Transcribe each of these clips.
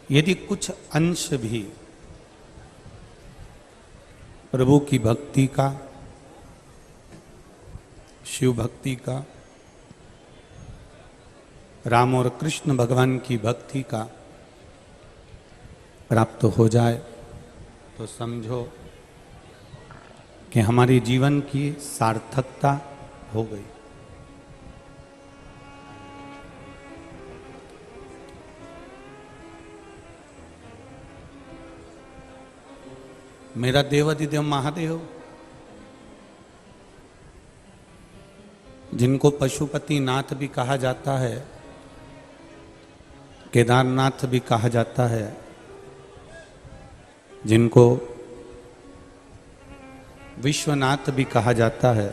यदि कुछ अंश भी प्रभु की भक्ति का, शिव भक्ति का, राम और कृष्ण भगवान की भक्ति का प्राप्त हो जाए तो समझो कि हमारे जीवन की सार्थकता हो गई। मेरा देवाधिदेव महादेव, जिनको पशुपति नाथ भी कहा जाता है, केदारनाथ भी कहा जाता है, जिनको विश्वनाथ भी कहा जाता है,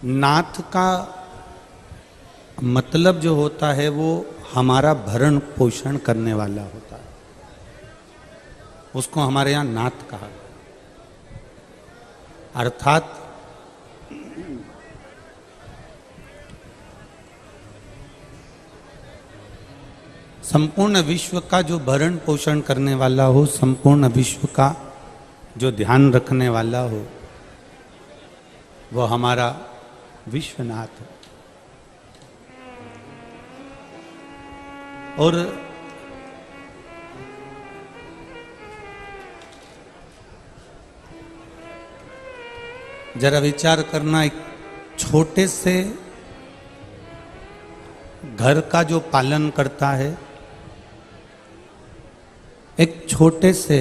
नाथ का मतलब जो होता है वो हमारा भरण पोषण करने वाला होता है। उसको हमारे यहाँ नाथ कहा, अर्थात संपूर्ण विश्व का जो भरण पोषण करने वाला हो, संपूर्ण विश्व का जो ध्यान रखने वाला हो, वो हमारा विश्वनाथ है। और जरा विचार करना, एक छोटे से घर का जो पालन करता है, एक छोटे से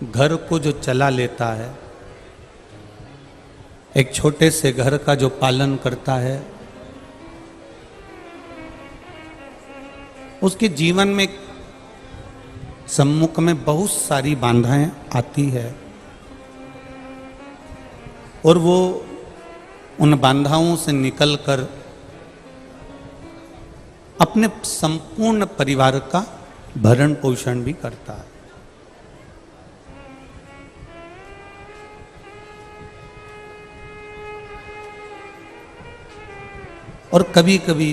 घर को जो चला लेता है, एक छोटे से घर का जो पालन करता है, उसके जीवन में सम्मुख में बहुत सारी बाधाएं आती है और वो उन बाधाओं से निकलकर अपने संपूर्ण परिवार का भरण पोषण भी करता है। और कभी कभी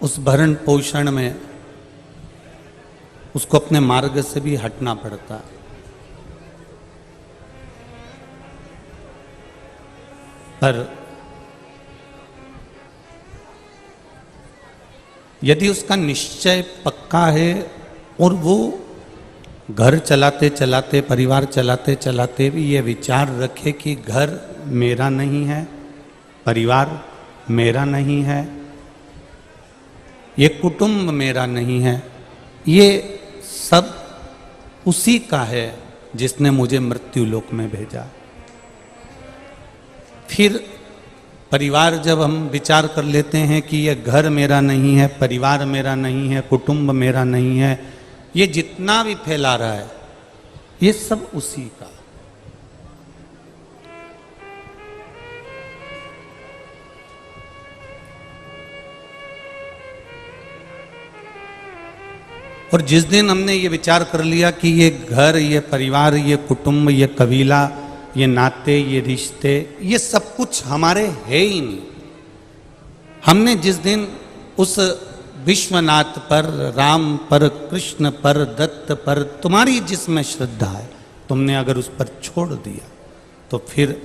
उस भरण पोषण में उसको अपने मार्ग से भी हटना पड़ता है। पर यदि उसका निश्चय पक्का है और वो घर चलाते चलाते, परिवार चलाते चलाते भी ये विचार रखे कि घर मेरा नहीं है, परिवार मेरा नहीं है, ये कुटुंब मेरा नहीं है, ये सब उसी का है जिसने मुझे मृत्यु लोक में भेजा। फिर परिवार जब हम विचार कर लेते हैं कि ये घर मेरा नहीं है, परिवार मेरा नहीं है, कुटुंब मेरा नहीं है, ये जितना भी फैला रहा है ये सब उसी का। और जिस दिन हमने ये विचार कर लिया कि ये घर, ये परिवार, ये कुटुंब, ये कबीला, ये नाते, ये रिश्ते, ये सब कुछ हमारे है ही नहीं। हमने जिस दिन उस विश्वनाथ पर, राम पर, कृष्ण पर, दत्त पर, तुम्हारी जिसमें श्रद्धा है, तुमने अगर उस पर छोड़ दिया तो फिर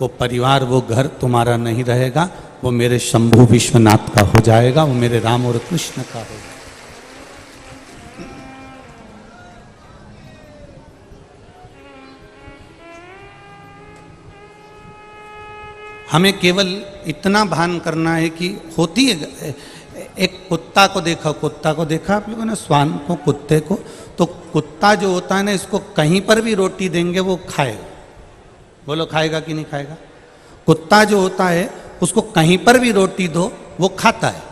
वो परिवार, वो घर तुम्हारा नहीं रहेगा, वो मेरे शंभु विश्वनाथ का हो जाएगा, वो मेरे राम और कृष्ण का होगा। हमें केवल इतना भान करना है कि होती है, एक कुत्ता को देखा आप लोगों ने, श्वान को, कुत्ते को, तो कुत्ता जो होता है ना, इसको कहीं पर भी रोटी देंगे वो खाएगा। बोलो खाएगा कि नहीं खाएगा? कुत्ता जो होता है उसको कहीं पर भी रोटी दो वो खाता है।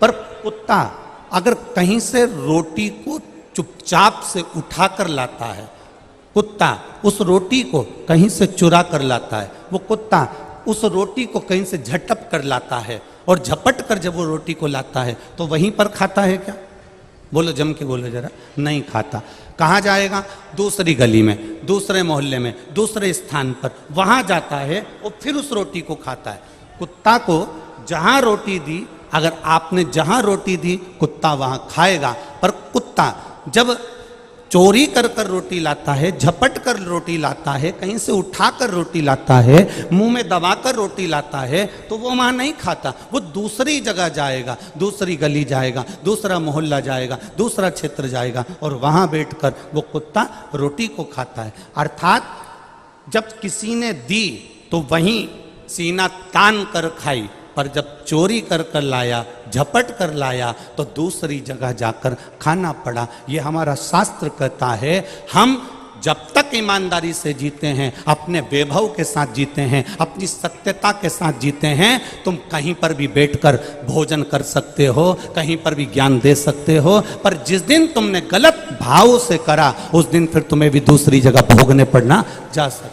पर कुत्ता अगर कहीं से रोटी को चुपचाप से उठा कर लाता है, कुत्ता उस रोटी को कहीं से चुरा कर लाता है, वो कुत्ता उस रोटी को कहीं से झटप कर लाता है और झपट कर जब वो रोटी को लाता है तो वहीं पर खाता है क्या? बोलो जम के बोलो जरा, नहीं खाता। कहाँ जाएगा? दूसरी गली में, दूसरे मोहल्ले में, दूसरे स्थान पर, वहां जाता है और फिर उस रोटी को खाता है। कुत्ता को जहां रोटी दी, अगर आपने जहां रोटी दी कुत्ता वहां खाएगा। पर कुत्ता जब चोरी कर कर रोटी लाता है, झपट कर रोटी लाता है, कहीं से उठा कर रोटी लाता है, मुंह में दबा कर रोटी लाता है, तो वो वहां नहीं खाता। वो दूसरी जगह जाएगा, दूसरी गली जाएगा, दूसरा मोहल्ला जाएगा, दूसरा क्षेत्र जाएगा और वहां बैठकर वो कुत्ता रोटी को खाता है। अर्थात जब किसी ने दी तो वहीं सीना तान कर खाई, पर जब चोरी कर कर लाया, झपट कर लाया, तो दूसरी जगह जाकर खाना पड़ा। ये हमारा शास्त्र कहता है, हम जब तक ईमानदारी से जीते हैं, अपने वैभव के साथ जीते हैं, अपनी सत्यता के साथ जीते हैं, तुम कहीं पर भी बैठकर भोजन कर सकते हो, कहीं पर भी ज्ञान दे सकते हो। पर जिस दिन तुमने गलत भाव से करा, उस दिन फिर तुम्हें भी दूसरी जगह भोगने पड़ना जा सकता है।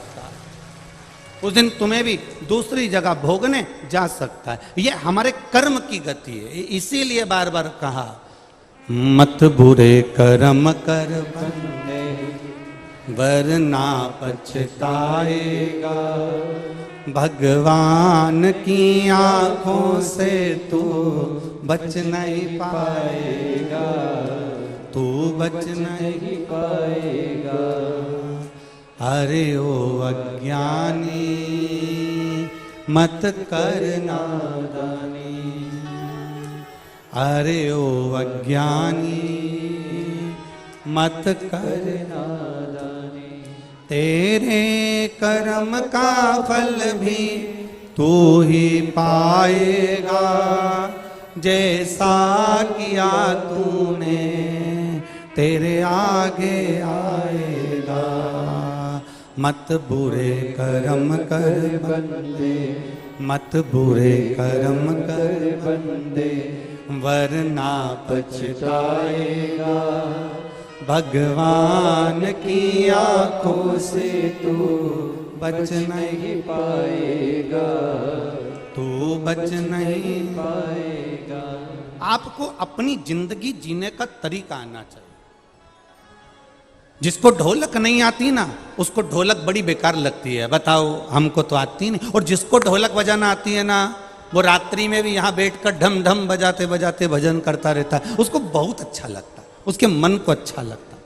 उस दिन तुम्हें भी दूसरी जगह भोगने जा सकता है। ये हमारे कर्म की गति है। इसीलिए बार बार कहा, मत बुरे कर्म कर बंदे वरना पछताएगा, भगवान की आंखों से तू बच नहीं पाएगा, तू बच नहीं पाएगा। अरे ओ अज्ञानी मत कर नादानी, अरे ओ अज्ञानी मत कर नादानी। तेरे कर्म का फल भी तू ही पाएगा, जैसा किया तूने तेरे आगे आएगा। मत बुरे कर्म कर बंदे, मत बुरे कर्म कर बंदे वरना पछताएगा, भगवान की आंखों से तू बच नहीं पाएगा, तू बच नहीं पाएगा। आपको अपनी जिंदगी जीने का तरीका आना चाहिए। जिसको ढोलक नहीं आती ना, उसको ढोलक बड़ी बेकार लगती है। बताओ, हमको तो आती नहीं। और जिसको ढोलक बजाना आती है ना, वो रात्रि में भी यहाँ बैठकर ढम ढम बजाते बजाते भजन करता रहता है, उसको बहुत अच्छा लगता है, उसके मन को अच्छा लगता है।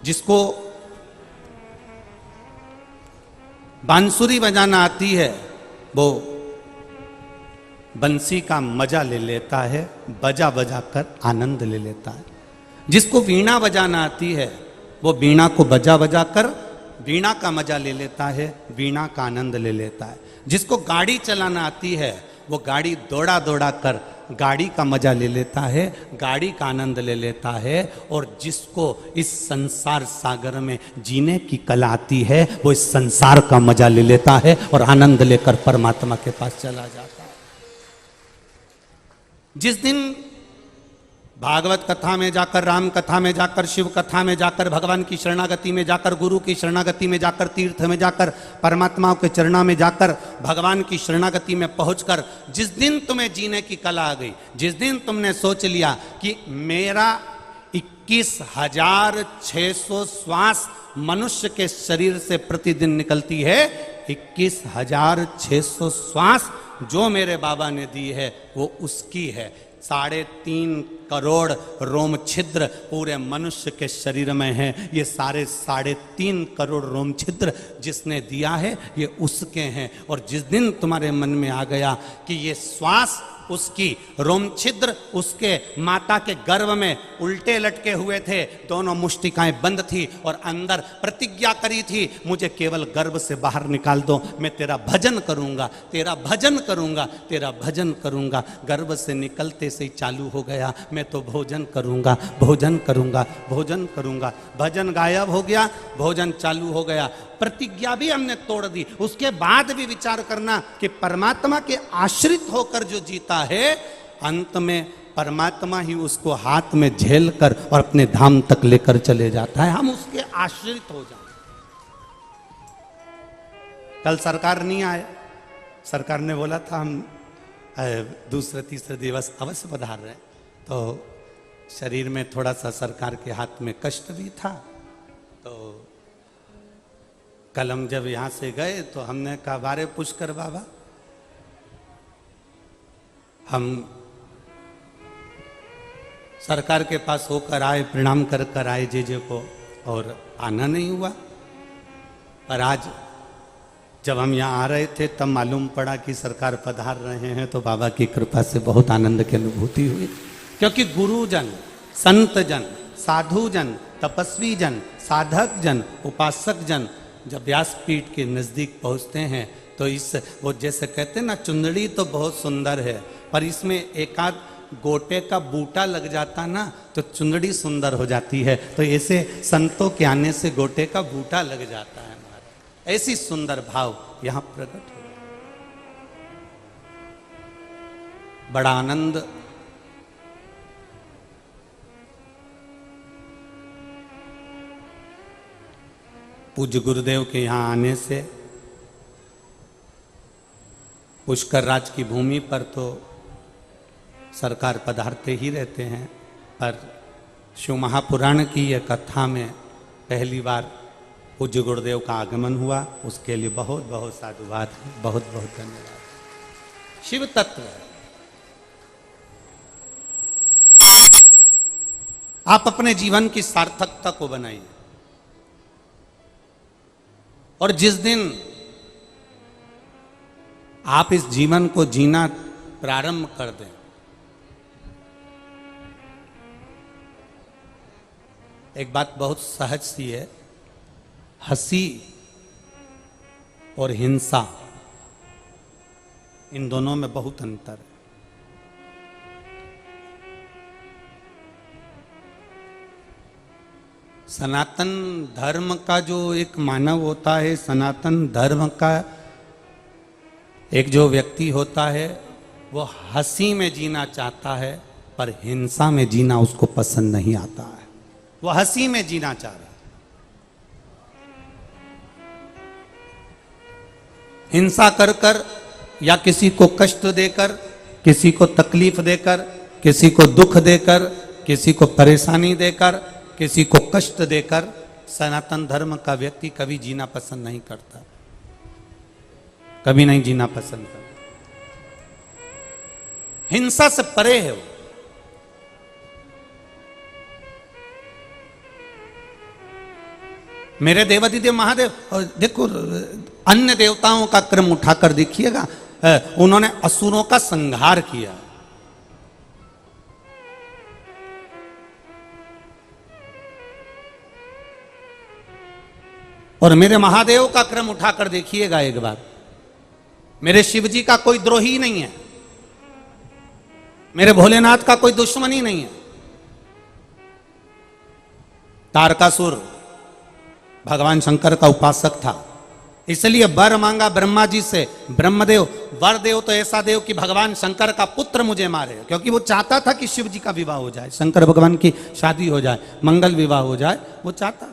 जिसको बांसुरी बजाना आती है, वो बंसी का मजा ले लेता है, बजा बजा कर आनंद ले लेता है। जिसको वीणा बजाना आती है, वो वीणा को बजा बजा कर वीणा का मजा ले लेता है, वीणा का आनंद ले लेता है। जिसको गाड़ी चलाना आती है, वो गाड़ी दौड़ा दौड़ा कर गाड़ी का मजा ले लेता है, गाड़ी का आनंद ले लेता है। और जिसको इस संसार सागर में जीने की कला आती है, वो इस संसार का मजा ले लेता है और आनंद लेकर परमात्मा के पास चला जाता है। जिस दिन भागवत कथा में जाकर, राम कथा में जाकर, शिव कथा में जाकर, भगवान की शरणागति में जाकर, गुरु की शरणागति में जाकर, तीर्थ में जाकर, परमात्मा के चरणों में जाकर, भगवान की शरणागति में पहुंचकर, जिस दिन तुम्हें जीने की कला आ गई, जिस दिन तुमने सोच लिया कि मेरा 21,600 श्वास मनुष्य के शरीर से प्रतिदिन निकलती है, 21,600 श्वास जो मेरे बाबा ने दी है वो उसकी है। 3.5 करोड़ रोम छिद्र पूरे मनुष्य के शरीर में है। ये सारे 3.5 करोड़ रोम छिद्र जिसने दिया है ये उसके हैं। और जिस दिन तुम्हारे मन में आ गया कि ये श्वास उसकी, रोम छिद्र उसके, माता के गर्भ में उल्टे लटके हुए थे, दोनों मुष्टिकाएं बंद थी और अंदर प्रतिज्ञा करी थी, मुझे केवल गर्भ से बाहर निकाल दो, मैं तेरा भजन करूंगा, तेरा भजन करूंगा, तेरा भजन करूंगा। गर्भ से निकलते से ही चालू हो गया, मैं तो भोजन करूंगा, भोजन करूंगा, भोजन करूंगा। भजन गायब हो गया, भोजन चालू हो गया। प्रतिज्ञा भी हमने तोड़ दी। उसके बाद भी विचार करना कि परमात्मा के आश्रित होकर जो जीता है, अंत में परमात्मा ही उसको हाथ में झेल कर और अपने धाम तक लेकर चले जाता है। हम उसके आश्रित हो जाए। कल सरकार नहीं आए, सरकार ने बोला था हम दूसरे तीसरे दिवस अवश्य पधार रहे, तो शरीर में थोड़ा सा सरकार के हाथ में कष्ट भी था। तो कल हम जब यहाँ से गए तो हमने कहा बारे पुष्कर बाबा, हम सरकार के पास होकर आए, प्रणाम कर कर आए जे को, और आना नहीं हुआ। पर आज जब हम यहाँ आ रहे थे तब मालूम पड़ा कि सरकार पधार रहे हैं, तो बाबा की कृपा से बहुत आनंद की अनुभूति हुई। क्योंकि गुरुजन, संत जन, साधु जन, तपस्वी जन, साधक जन, उपासक जन जब व्यासपीठ के नज़दीक पहुँचते हैं तो इस वो जैसे कहते हैं ना, चुंदड़ी तो बहुत सुंदर है, पर इसमें एकाध गोटे का बूटा लग जाता ना तो चुंदड़ी सुंदर हो जाती है। तो ऐसे संतों के आने से गोटे का बूटा लग जाता है। ऐसी सुंदर भाव यहां प्रकट हो, बड़ा आनंद। पूज्य गुरुदेव के यहां आने से पुष्कर राज की भूमि पर तो सरकार पधारते ही रहते हैं, पर शिव महापुराण की यह कथा में पहली बार पूज्य गुरुदेव का आगमन हुआ, उसके लिए बहुत बहुत साधुवाद, बहुत बहुत धन्यवाद। शिव तत्व आप अपने जीवन की सार्थकता को बनाइए, और जिस दिन आप इस जीवन को जीना प्रारंभ कर दें, एक बात बहुत सहज सी है, हंसी और हिंसा, इन दोनों में बहुत अंतर है। सनातन धर्म का जो एक मानव होता है, सनातन धर्म का एक जो व्यक्ति होता है, वो हंसी में जीना चाहता है, पर हिंसा में जीना उसको पसंद नहीं आता है। वो हंसी में जीना चाह रहा है, हिंसा कर कर या किसी को कष्ट देकर, किसी को तकलीफ देकर, किसी को दुख देकर, किसी को परेशानी देकर, किसी को कष्ट देकर सनातन धर्म का व्यक्ति कभी जीना पसंद नहीं करता, कभी नहीं जीना पसंद करता। हिंसा से परे है वो। मेरे देवादिदेव महादेव, और देखो अन्य देवताओं का क्रम उठाकर देखिएगा, उन्होंने असुरों का संहार किया। और मेरे महादेव का क्रम उठाकर देखिएगा एक बार, मेरे शिव जी का कोई द्रोही नहीं है, मेरे भोलेनाथ का कोई दुश्मनी नहीं है। तारकासुर भगवान शंकर का उपासक था, इसलिए वर मांगा ब्रह्मा जी से, ब्रह्मदेव वर देव तो ऐसा देव कि भगवान शंकर का पुत्र मुझे मारे, क्योंकि वो चाहता था कि शिव जी का विवाह हो जाए, शंकर भगवान की शादी हो जाए, मंगल विवाह हो जाए, वो चाहता था।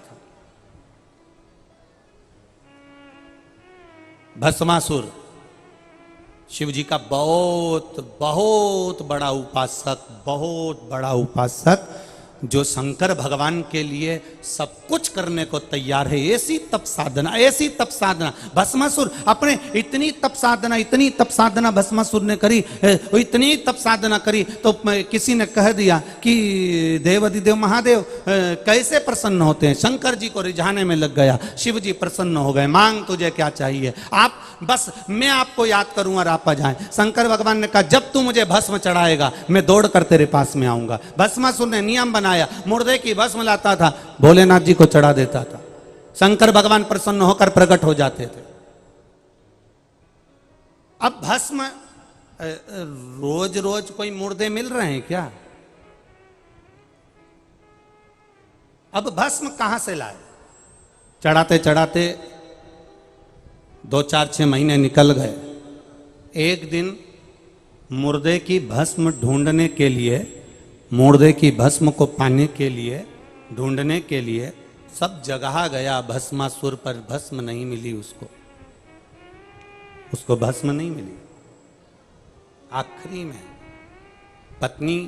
भस्मासुर शिव जी का बहुत बहुत बड़ा उपासक, बहुत बड़ा उपासक, जो शंकर भगवान के लिए सब कुछ करने को तैयार है। ऐसी तप साधना, ऐसी तप साधना भस्मासुर अपने, इतनी तप साधना भस्मासुर ने करी, इतनी तप साधना करी तो किसी ने कह दिया कि देवादिदेव महादेव कैसे प्रसन्न होते हैं। शंकर जी को रिझाने में लग गया, शिव जी प्रसन्न हो गए, मांग तुझे क्या चाहिए, आप बस मैं आपको याद करूं और आप आ जाएं। शंकर भगवान ने कहा जब तू मुझे भस्म चढ़ाएगा मैं दौड़ कर तेरे पास में आऊंगा। भस्मासुर ने नियम बनाया, मुर्दे की भस्म लाता था, भोलेनाथ जी को चढ़ा देता था, शंकर भगवान प्रसन्न होकर प्रकट हो जाते थे। अब भस्म रोज रोज कोई मुर्दे मिल रहे हैं क्या? अब भस्म कहां से लाए? चढ़ाते चढ़ाते 2, 4, 6 महीने निकल गए। एक दिन मुर्दे की भस्म ढूंढने के लिए, मुर्दे की भस्म को पाने के लिए, ढूंढने के लिए सब जगह गया, भस्मासुर पर भस्म नहीं मिली, उसको भस्म नहीं मिली। आखिरी में पत्नी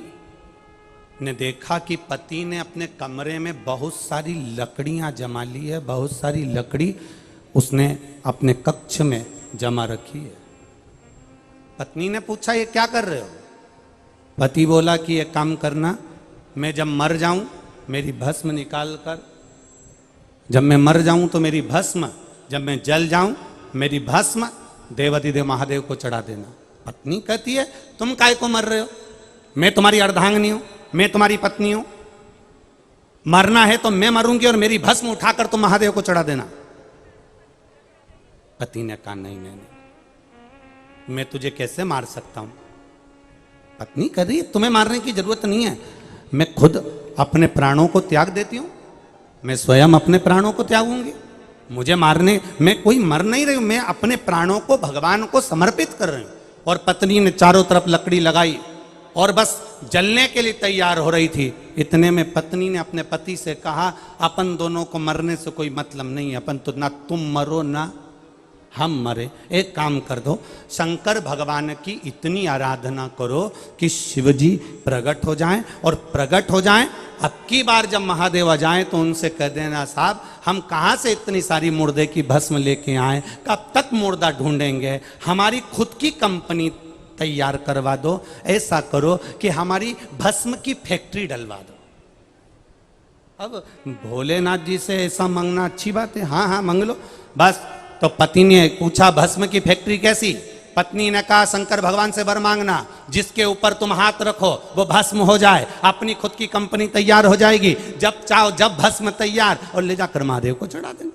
ने देखा कि पति ने अपने कमरे में बहुत सारी लकड़ियां जमा ली है, बहुत सारी लकड़ी उसने अपने कक्ष में जमा रखी है। पत्नी ने पूछा ये क्या कर रहे हो? पति बोला कि ये काम करना, मैं जब मर जाऊं मेरी भस्म निकाल कर, जब मैं मर जाऊं तो मेरी भस्म, जब मैं जल जाऊं मेरी भस्म देवाधिदेव महादेव को चढ़ा देना। पत्नी कहती है तुम काय को मर रहे हो? मैं तुम्हारी अर्धांगिनी हूं, मैं तुम्हारी पत्नी हूं, मरना है तो मैं मरूंगी और मेरी भस्म उठाकर तुम महादेव को चढ़ा देना। पति ने कहा नहीं नहीं, मैं तुझे कैसे मार सकता हूं? पत्नी कह रही तुम्हें मारने की जरूरत नहीं है, मैं खुद अपने प्राणों को त्याग देती हूं, मैं स्वयं अपने प्राणों को त्यागूंगी। मुझे मारने, मैं कोई मर नहीं रही हूं, मैं अपने प्राणों को भगवान को समर्पित कर रही हूं। और पत्नी ने चारों तरफ लकड़ी लगाई और बस जलने के लिए तैयार हो रही थी। इतने में पत्नी ने अपने पति से कहा अपन दोनों को मरने से कोई मतलब नहीं है, अपन तो ना तुम मरो ना हम मरे। एक काम कर दो, शंकर भगवान की इतनी आराधना करो कि शिवजी प्रकट हो जाएं, और प्रकट हो जाएं अब की बार जब महादेव आ जाएं तो उनसे कह देना साहब हम कहाँ से इतनी सारी मुर्दे की भस्म लेके आए, कब तक मुर्दा ढूंढेंगे, हमारी खुद की कंपनी तैयार करवा दो, ऐसा करो कि हमारी भस्म की फैक्ट्री डलवा दो। अब भोलेनाथ जी से ऐसा मांगना अच्छी बात है, हाँ हाँ मांग लो बस। तो पति ने पूछा भस्म की फैक्ट्री कैसी? पत्नी ने कहा शंकर भगवान से वर मांगना, जिसके ऊपर तुम हाथ रखो वो भस्म हो जाए, अपनी खुद की कंपनी तैयार हो जाएगी, जब चाहो जब भस्म तैयार, और ले जाकर महादेव को चढ़ा देना।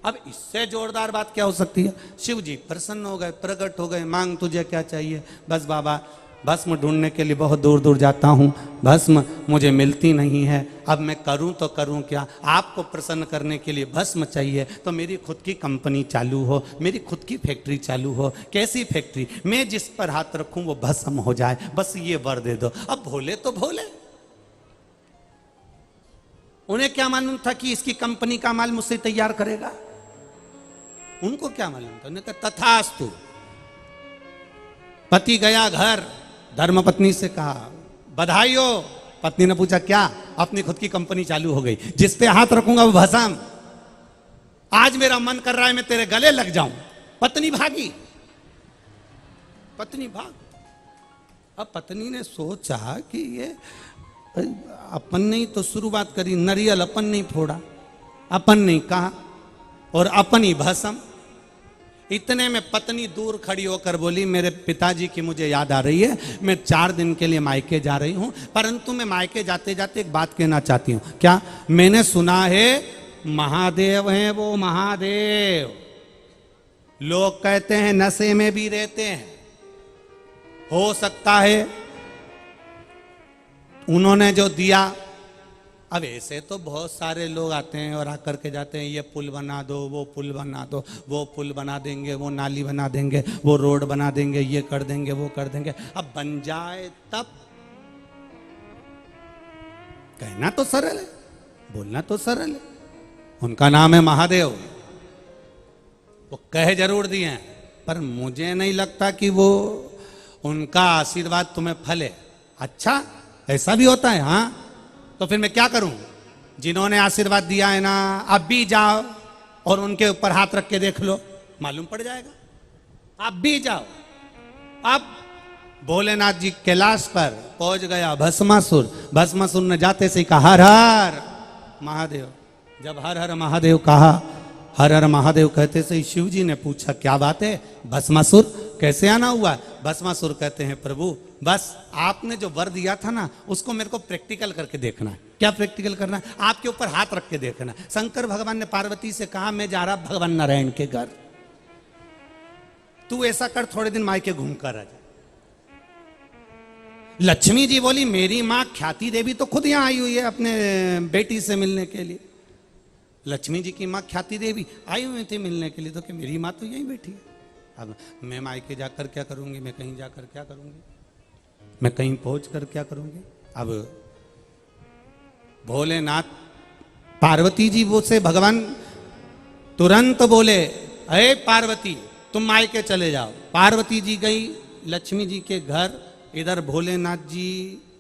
अब इससे जोरदार बात क्या हो सकती है? शिव जी प्रसन्न हो गए, प्रकट हो गए, मांग तुझे क्या चाहिए? बस बाबा भस्म ढूंढने के लिए बहुत दूर दूर जाता हूँ, भस्म मुझे मिलती नहीं है, अब मैं करूँ तो करूँ क्या? आपको प्रसन्न करने के लिए भस्म चाहिए तो मेरी खुद की कंपनी चालू हो, मेरी खुद की फैक्ट्री चालू हो। कैसी फैक्ट्री? मैं जिस पर हाथ रखूँ वो भस्म हो जाए, बस ये वर दे दो। अब भोले तो भोले, उन्हें क्या मालूम था कि इसकी कंपनी का माल मुझसे तैयार करेगा? उनको क्या मालूम था? उन्होंने कहा तथास्तु। पति गया घर, धर्मपत्नी से कहा बधाई हो। पत्नी ने पूछा क्या? अपनी खुद की कंपनी चालू हो गई, जिस पे हाथ रखूंगा वो भस्म। आज मेरा मन कर रहा है मैं तेरे गले लग जाऊं। पत्नी भागी, पत्नी भाग। अब पत्नी ने सोचा कि ये अपन ने ही तो शुरुआत करी, नरियल अपन नहीं फोड़ा, अपन नहीं कहा, और अपन ही भस्म। इतने में पत्नी दूर खड़ी होकर बोली मेरे पिताजी की मुझे याद आ रही है, मैं 4 दिन के लिए मायके जा रही हूं, परंतु मैं मायके जाते जाते एक बात कहना चाहती हूं। क्या? मैंने सुना है महादेव हैं वो महादेव, लोग कहते हैं नशे में भी रहते हैं, हो सकता है उन्होंने जो दिया। अब ऐसे तो बहुत सारे लोग आते हैं और आकर के जाते हैं, ये पुल बना दो, वो पुल बना दो, वो पुल बना देंगे, वो नाली बना देंगे, वो रोड बना देंगे, ये कर देंगे, वो कर देंगे। अब बन जाए तब कहना तो सरल है, बोलना तो सरल है। उनका नाम है महादेव, वो कह जरूर दिए हैं, पर मुझे नहीं लगता कि वो उनका आशीर्वाद तुम्हें फले। अच्छा ऐसा भी होता है? हाँ, तो फिर मैं क्या करूं? जिन्होंने आशीर्वाद दिया है ना, अब भी जाओ और उनके ऊपर हाथ रख के देख लो, मालूम पड़ जाएगा। आप भी जाओ। अब भोलेनाथ जी कैलाश पर पहुंच गया भस्मासुर। भस्मासुर ने जाते से कहा हर हर महादेव। जब हर हर महादेव कहा, हर हर महादेव कहते से शिव जी ने पूछा क्या बात है भस्मासुर, कैसे आना हुआ? भस्मासुर कहते हैं प्रभु बस आपने जो वर दिया था ना उसको मेरे को प्रैक्टिकल करके देखना है। क्या प्रैक्टिकल करना है? आपके ऊपर हाथ रख के देखना है। शंकर भगवान ने पार्वती से कहा मैं जा रहा भगवान नारायण के घर, तू ऐसा कर थोड़े दिन मायके घूम कर आ जा। लक्ष्मी जी बोली मेरी माँ ख्याति देवी तो खुद यहां आई हुई है अपने बेटी से मिलने के लिए। लक्ष्मी जी की माँ ख्याति देवी आई हुई थी मिलने के लिए, तो कि मेरी माँ तो यहीं बैठी है। अब मैं मायके जाकर क्या करूंगी, मैं कहीं जाकर क्या करूंगी, मैं कहीं पहुंच कर क्या करूंगी? अब भोलेनाथ पार्वती जी वो से भगवान तुरंत बोले अरे पार्वती तुम मायके चले जाओ। पार्वती जी गई लक्ष्मी जी के घर, इधर भोलेनाथ जी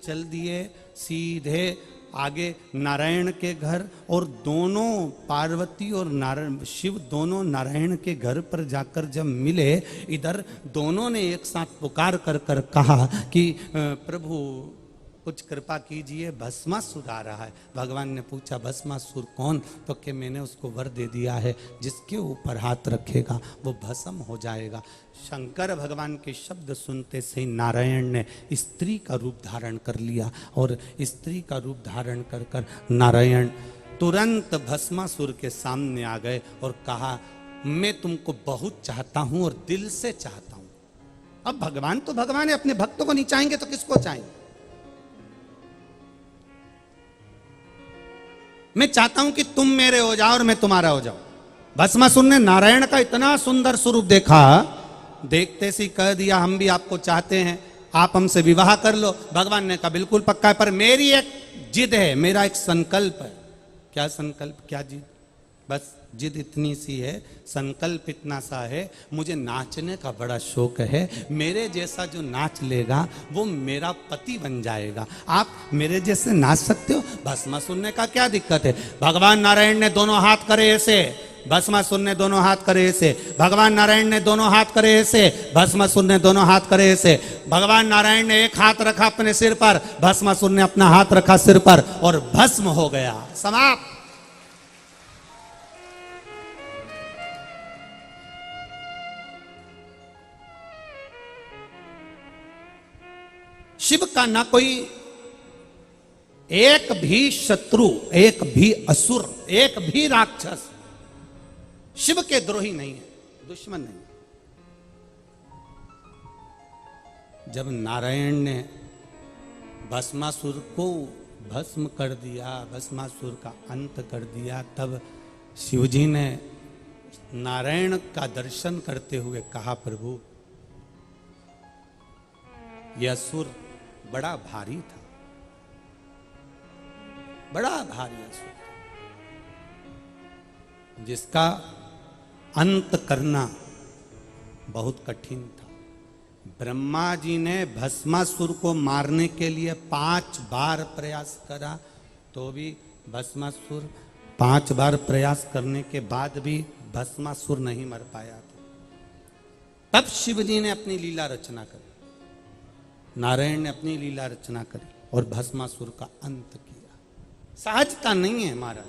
चल दिए सीधे आगे नारायण के घर, और दोनों पार्वती और नारायण शिव दोनों नारायण के घर पर जाकर जब मिले, इधर दोनों ने एक साथ पुकार कर कर कहा कि प्रभु कुछ कृपा कीजिए, भस्मासुर आ रहा है। भगवान ने पूछा भस्मासुर कौन? तो कि मैंने उसको वर दे दिया है, जिसके ऊपर हाथ रखेगा वो भस्म हो जाएगा। शंकर भगवान के शब्द सुनते से ही नारायण ने स्त्री का रूप धारण कर लिया, और स्त्री का रूप धारण कर कर नारायण तुरंत भस्मासुर के सामने आ गए और कहा मैं तुमको बहुत चाहता हूं और दिल से चाहता हूं। अब भगवान तो भगवान है, अपने भक्तों को नहीं चाहेंगे तो किसको चाहेंगे? मैं चाहता हूं कि तुम मेरे हो जाओ और मैं तुम्हारा हो जाऊं। भस्मासुर ने नारायण का इतना सुंदर स्वरूप देखा, देखते से कह दिया हम भी आपको चाहते हैं, आप हमसे विवाह कर लो। भगवान ने कहा बिल्कुल पक्का है, पर मेरी एक जिद है, मेरा एक संकल्प है। क्या संकल्प, क्या जिद? बस जिद इतनी सी है, संकल्प इतना सा है, मुझे नाचने का बड़ा शौक है, मेरे जैसा जो नाच लेगा वो मेरा पति बन जाएगा। आप मेरे जैसे नाच सकते हो? भस्मासुर ने कहा क्या दिक्कत है? भगवान नारायण ने दोनों हाथ करे ऐसे, भस्मासुर ने दोनों हाथ करे ऐसे, भगवान नारायण ने दोनों हाथ करे ऐसे, भस्मासुर ने दोनों हाथ करे ऐसे। भगवान नारायण ने एक हाथ रखा अपने सिर पर, भस्मासुर ने अपना हाथ रखा सिर पर, और भस्म हो गया, समाप्त। शिव का ना कोई एक भी शत्रु, एक भी असुर, एक भी राक्षस शिव के द्रोही नहीं है, दुश्मन नहीं। जब नारायण ने भस्मासुर को भस्म कर दिया, भस्मासुर का अंत कर दिया, तब शिवजी ने नारायण का दर्शन करते हुए कहा प्रभु यह असुर बड़ा भारी था, बड़ा भारी असुर था, जिसका अंत करना बहुत कठिन था। ब्रह्मा जी ने भस्मासुर को मारने के लिए 5 बार प्रयास करा, तो भी भस्मासुर 5 बार प्रयास करने के बाद भी भस्मासुर नहीं मर पाया था। तब शिव जी ने अपनी लीला रचना करी, नारायण ने अपनी लीला रचना करी और भस्मासुर का अंत किया। सहजता नहीं है महाराज।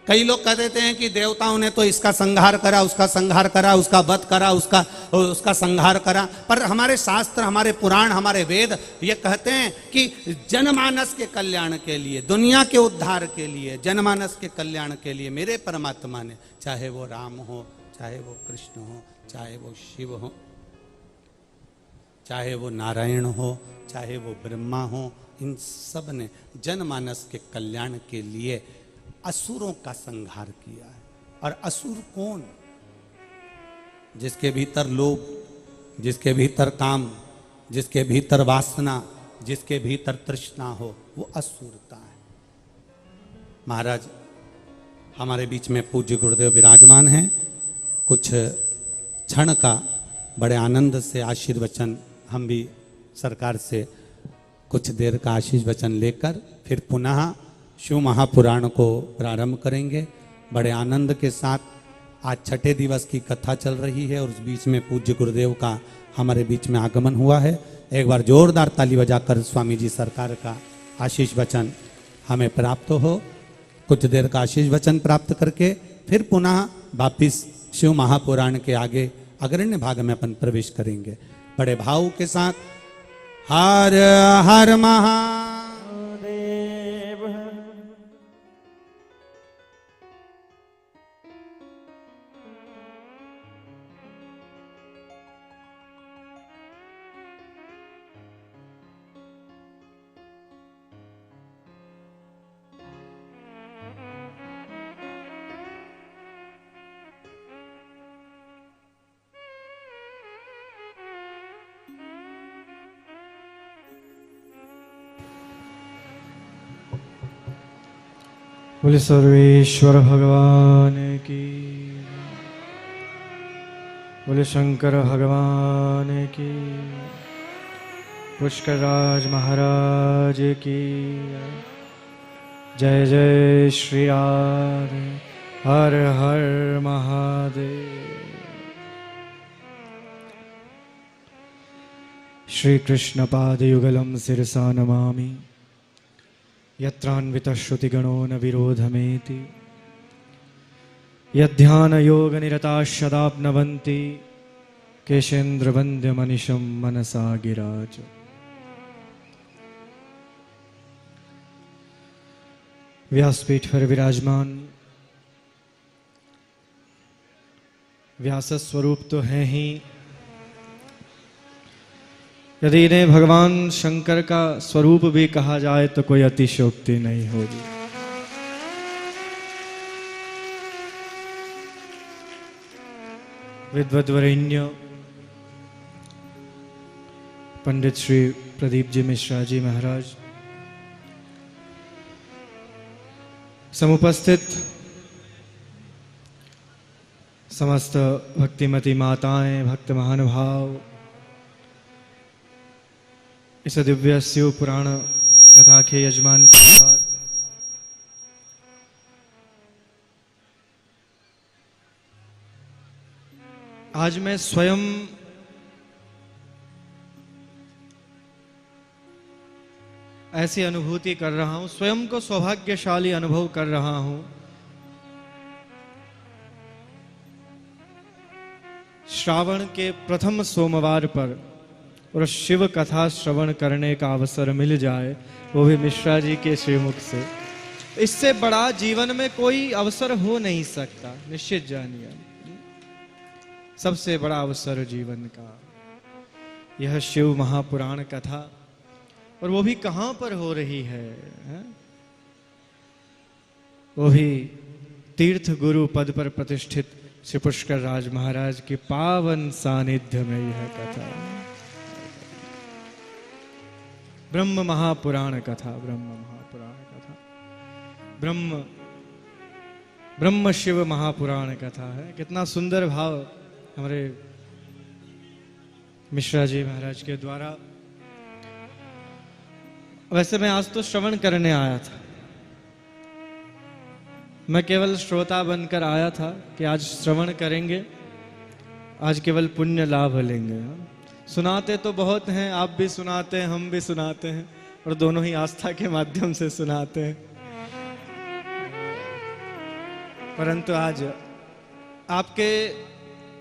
कई लोग कह देते हैं कि देवताओं ने तो इसका संहार करा, उसका संहार करा, उसका वध करा, उसका संहार करा, पर हमारे शास्त्र, हमारे पुराण, हमारे वेद ये कहते हैं कि जनमानस के कल्याण के लिए, दुनिया के उद्धार के लिए, जनमानस के कल्याण के लिए मेरे परमात्मा ने, चाहे वो राम हो, चाहे वो कृष्ण हो, चाहे वो शिव हो, चाहे वो नारायण हो, चाहे वो ब्रह्मा हो, इन सब ने जनमानस के कल्याण के लिए असुरों का संहार किया है। और असुर कौन? जिसके भीतर लोभ, जिसके भीतर काम, जिसके भीतर वासना, जिसके भीतर तृष्णा हो, वो असुरता है। महाराज हमारे बीच में पूज्य गुरुदेव विराजमान हैं, कुछ क्षण का बड़े आनंद से आशीर्वचन हम भी सरकार से कुछ देर का आशीर्वचन लेकर फिर पुनः शिव महापुराण को प्रारंभ करेंगे। बड़े आनंद के साथ आज छठे दिवस की कथा चल रही है और उस बीच में पूज्य गुरुदेव का हमारे बीच में आगमन हुआ है। एक बार जोरदार ताली बजाकर स्वामी जी सरकार का आशीष वचन हमें प्राप्त हो। कुछ देर का आशीष वचन प्राप्त करके फिर पुनः वापिस शिव महापुराण के आगे अग्रण्य भाग में अपन प्रवेश करेंगे। बड़े भाव के साथ हर हर महादेव। बोले सर्वेश्वर भगवान की, बोले शंकर भगवान की, पुष्करराज महाराज की जय जय श्री राधे हर हर महादेव। श्री कृष्ण पादयुगलं शिरसा नमामि यत्रान्वितः श्रुतिगणो न विरोधमेति यध्यानयोगनिरताः सदाप्नवन्ति केशेन्द्रवन्द्यमनिशं मनसा गिराज। व्यासपीठ पर विराजमान व्यास स्वरूप तो हैं ही, यदि इन्हें भगवान शंकर का स्वरूप भी कहा जाए तो कोई अतिशयोक्ति नहीं होगी। विद्वद्वरेण्य पंडित श्री प्रदीप जी मिश्रा जी महाराज, समुपस्थित समस्त भक्तिमती माताएं, भक्त महानुभाव, इस दिव्य शिव पुराण कथा के यजमान परिवार, आज मैं स्वयं ऐसी अनुभूति कर रहा हूं, स्वयं को सौभाग्यशाली अनुभव कर रहा हूं। श्रावण के प्रथम सोमवार पर और शिव कथा श्रवण करने का अवसर मिल जाए, वो भी मिश्रा जी के श्रीमुख से, इससे बड़ा जीवन में कोई अवसर हो नहीं सकता। निश्चित जानिए, सबसे बड़ा अवसर जीवन का यह शिव महापुराण कथा, और वो भी कहां पर हो रही है? वो भी तीर्थ गुरु पद पर प्रतिष्ठित श्री पुष्कर राज महाराज के पावन सानिध्य में यह कथा, ब्रह्म महापुराण कथा, ब्रह्म महापुराण कथा, ब्रह्म शिव महापुराण कथा है। कितना सुंदर भाव हमारे मिश्रा जी महाराज के द्वारा। वैसे मैं आज तो श्रवण करने आया था, मैं केवल श्रोता बनकर आया था कि आज श्रवण करेंगे, आज केवल पुण्य लाभ लेंगे। सुनाते तो बहुत हैं, आप भी सुनाते हैं, हम भी सुनाते हैं, और दोनों ही आस्था के माध्यम से सुनाते हैं। परंतु आज आपके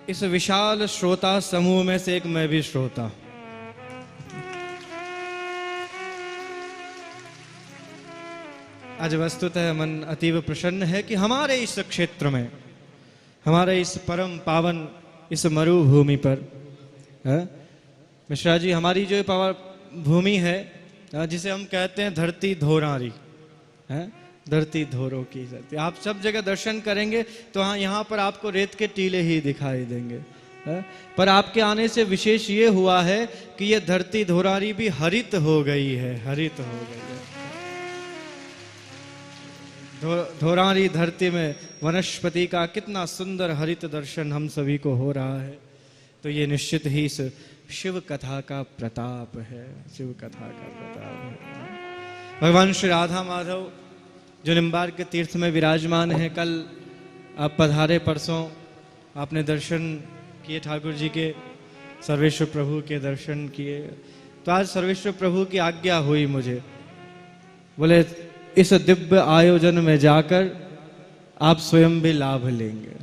इस विशाल श्रोता समूह में से एक मैं भी श्रोता हूं। आज वस्तुतः मन अतीव प्रसन्न है कि हमारे इस क्षेत्र में, हमारे इस परम पावन इस मरुभूमि पर, मिश्रा जी, हमारी जो भूमि है जिसे हम कहते हैं धरती धोरारी, धरती धोरों की धरती। आप सब जगह दर्शन करेंगे तो हाँ, यहाँ पर आपको रेत के टीले ही दिखाई देंगे, पर आपके आने से विशेष ये हुआ है कि ये धरती धोरारी भी हरित हो गई है, हरित हो गई है। धोरारी धरती में वनस्पति का कितना सुंदर हरित दर्शन हम सभी को हो रहा है, तो ये निश्चित ही इस शिव कथा का प्रताप है, शिव कथा का प्रताप है। भगवान श्री राधा माधव जो निम्बार के तीर्थ में विराजमान है, कल आप पधारे, परसों आपने दर्शन किए ठाकुर जी के, सर्वेश्वर प्रभु के दर्शन किए, तो आज सर्वेश्वर प्रभु की आज्ञा हुई मुझे, बोले इस दिव्य आयोजन में जाकर आप स्वयं भी लाभ लेंगे।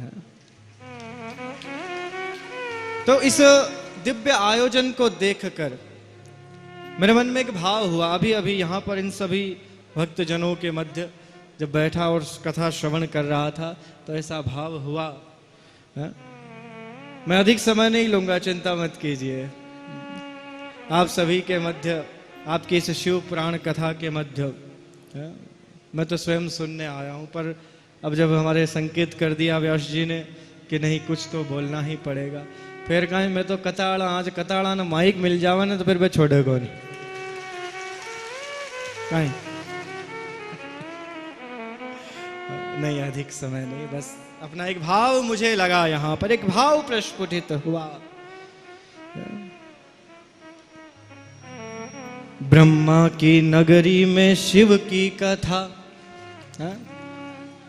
तो इस दिव्य आयोजन को देखकर मेरे मन में एक भाव हुआ। अभी अभी यहाँ पर इन सभी भक्तजनों के मध्य जब बैठा और कथा श्रवण कर रहा था, तो ऐसा भाव हुआ। मैं अधिक समय नहीं लूंगा, चिंता मत कीजिए। आप सभी के मध्य, आपकी इस शिव पुराण कथा के मध्य मैं तो स्वयं सुनने आया हूं, पर अब जब हमारे संकेत कर दिया व्यास जी ने कि नहीं, कुछ तो बोलना ही पड़ेगा, फिर कहीं मैं तो कताड़ा, आज कताड़ा ना माइक मिल जावा ना तो फिर मैं छोड़ेगा नहीं कहीं नहीं, अधिक समय नहीं, बस अपना एक भाव मुझे लगा, यहाँ पर एक भाव प्रस्फुटित हुआ। ब्रह्मा की नगरी में शिव की कथा। हाँ?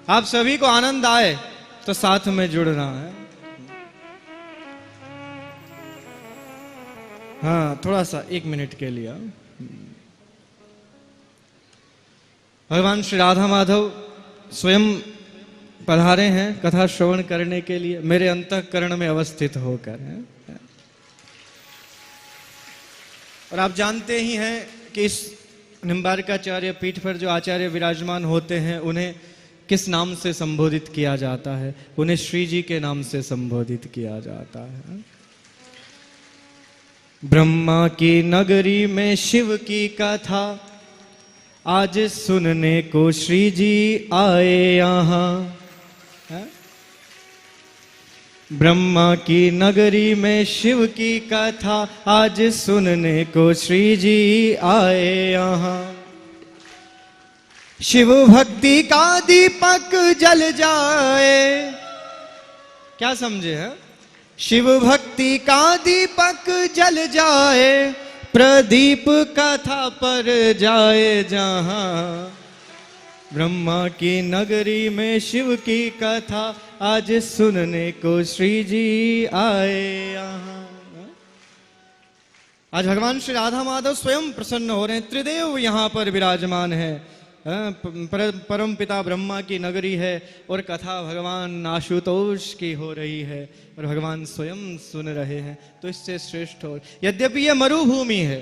आप सभी को आनंद आए तो साथ में जुड़ना है। हाँ, थोड़ा सा 1 मिनट के लिए। भगवान श्री राधा माधव स्वयं पधारे हैं कथा श्रवण करने के लिए मेरे अंतःकरण में अवस्थित होकर हैं। और आप जानते ही हैं कि इस निम्बार्काचार्य पीठ पर जो आचार्य विराजमान होते हैं उन्हें किस नाम से संबोधित किया जाता है? उन्हें श्री जी के नाम से संबोधित किया जाता है। ब्रह्मा की नगरी में शिव की कथा आज सुनने को श्री जी आए यहाँ। ब्रह्मा की नगरी में शिव की कथा आज सुनने को श्री जी आए यहाँ। शिव भक्ति का दीपक जल जाए। क्या समझे हैं? शिव भक्ति का दीपक जल जाए, प्रदीप कथा पर जाए जहां। ब्रह्मा की नगरी में शिव की कथा आज सुनने को श्री जी आए यहाँ। आज भगवान श्री राधा माधव स्वयं प्रसन्न हो रहे हैं। त्रिदेव यहाँ पर विराजमान है। परम पिता ब्रह्मा की नगरी है और कथा भगवान आशुतोष की हो रही है और भगवान स्वयं सुन रहे हैं, तो इससे श्रेष्ठ हो। यद्यपि ये मरुभूमि है,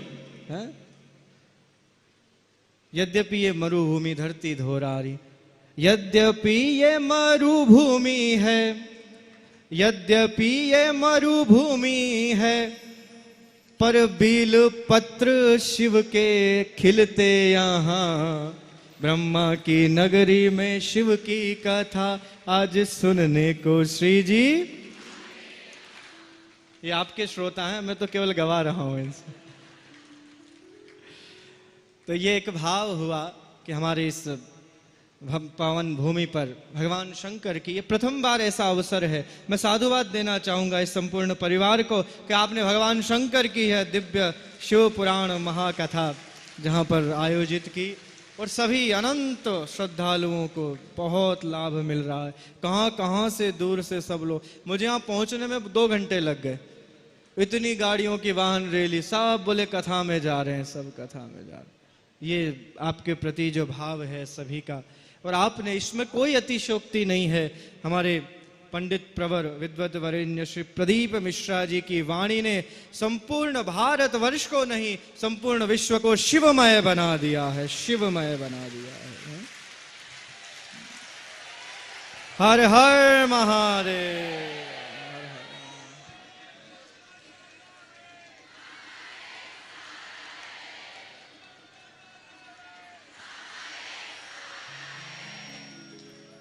यद्यपि ये मरुभूमि धरती धोरारी, यद्यपि ये मरुभूमि है, यद्यपि ये मरुभूमि है, पर बील पत्र शिव के खिलते यहाँ। ब्रह्मा की नगरी में शिव की कथा आज सुनने को श्री जी। ये आपके श्रोता हैं, मैं तो केवल गवा रहा हूं इनसे। तो ये एक भाव हुआ कि हमारे इस पावन भूमि पर भगवान शंकर की ये प्रथम बार ऐसा अवसर है। मैं साधुवाद देना चाहूंगा इस संपूर्ण परिवार को कि आपने भगवान शंकर की है दिव्य शिव पुराण महाकथा जहां पर आयोजित की और सभी अनंत श्रद्धालुओं को बहुत लाभ मिल रहा है। कहां कहां से दूर से सब लोग, मुझे यहाँ पहुंचने में 2 घंटे लग गए। इतनी गाड़ियों की वाहन रैली, सब बोले कथा में जा रहे हैं, सब कथा में जा रहे हैं। ये आपके प्रति जो भाव है सभी का, और आपने इसमें कोई अतिशयोक्ति नहीं है। हमारे पंडित प्रवर विद्वत वरेण्य श्री प्रदीप मिश्रा जी की वाणी ने संपूर्ण भारत वर्ष को नहीं संपूर्ण विश्व को शिवमय बना दिया है, शिवमय बना दिया है। हर हर महादेव।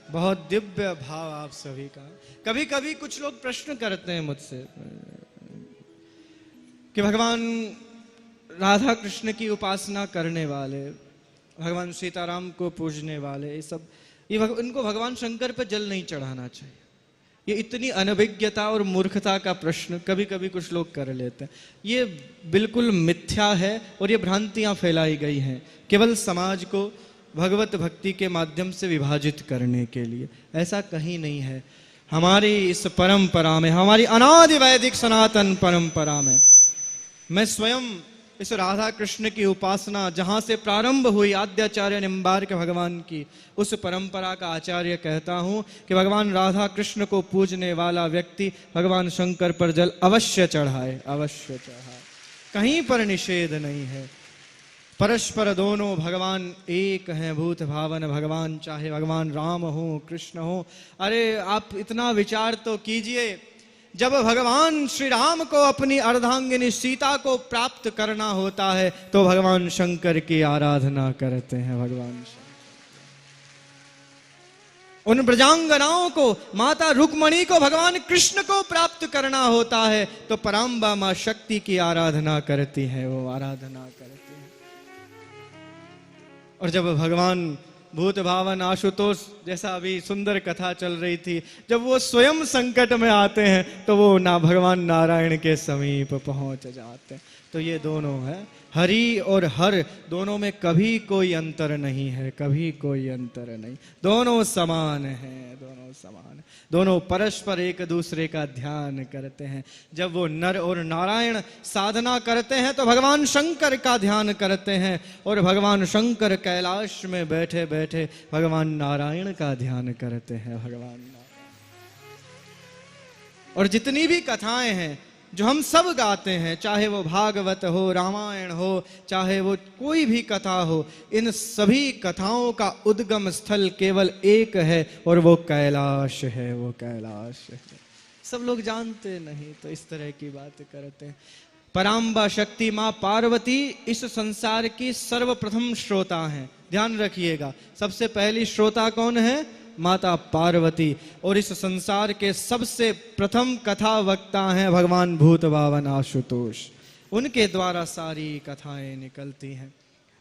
बहुत दिव्य भाव आप सभी का। कभी कभी कुछ लोग प्रश्न करते हैं मुझसे कि भगवान राधा कृष्ण की उपासना करने वाले, भगवान सीताराम को पूजने वाले, ये इनको भगवान शंकर पर जल नहीं चढ़ाना चाहिए। ये इतनी अनभिज्ञता और मूर्खता का प्रश्न कभी कभी कुछ लोग कर लेते हैं। ये बिल्कुल मिथ्या है और ये भ्रांतियां फैलाई गई हैं केवल समाज को भगवत भक्ति के माध्यम से विभाजित करने के लिए। ऐसा कहीं नहीं है। हमारी इस परंपरा में, हमारी अनादि वैदिक सनातन परंपरा में, मैं स्वयं इस राधा कृष्ण की उपासना जहां से प्रारंभ हुई आद्याचार्य निम्बार्क भगवान की, उस परंपरा का आचार्य कहता हूं कि भगवान राधा कृष्ण को पूजने वाला व्यक्ति भगवान शंकर पर जल अवश्य चढ़ाए, अवश्य चढ़ाए। कहीं पर निषेध नहीं है। परस्पर दोनों भगवान एक हैं, भूत भावन भगवान, चाहे भगवान राम हो कृष्ण हो। अरे आप इतना विचार तो कीजिए, जब भगवान श्री राम को अपनी अर्धांगिनी सीता को प्राप्त करना होता है तो भगवान शंकर की आराधना करते हैं। भगवान शंकर उन ब्रजांगनाओं को, माता रुक्मणी को भगवान कृष्ण को प्राप्त करना होता है तो पराम्बा मां शक्ति की आराधना करती है, वो आराधना करती है। और जब भगवान भूत भावन आशुतोष, जैसा अभी सुंदर कथा चल रही थी, जब वो स्वयं संकट में आते हैं तो वो ना भगवान नारायण के समीप पहुंच जाते हैं। तो ये दोनों है। हरि और हर दोनों में कभी कोई अंतर नहीं है, कभी कोई अंतर नहीं, दोनों समान हैं, दोनों समान हैं। दोनों परस्पर एक दूसरे का ध्यान करते हैं। जब वो नर और नारायण साधना करते हैं तो भगवान शंकर का ध्यान करते हैं, और भगवान शंकर कैलाश में बैठे बैठे भगवान नारायण का ध्यान करते हैं। भगवान नारायण और जितनी भी कथाएं हैं जो हम सब गाते हैं, चाहे वो भागवत हो, रामायण हो, चाहे वो कोई भी कथा हो, इन सभी कथाओं का उद्गम स्थल केवल एक है, और वो कैलाश है, वो कैलाश है। सब लोग जानते नहीं तो इस तरह की बात करते हैं। पराम्बा शक्ति माँ पार्वती इस संसार की सर्वप्रथम श्रोता हैं, ध्यान रखिएगा। सबसे पहली श्रोता कौन है? माता पार्वती। और इस संसार के सबसे प्रथम कथा वक्ता हैं भगवान भूत भावन आशुतोष। उनके द्वारा सारी कथाएं निकलती हैं।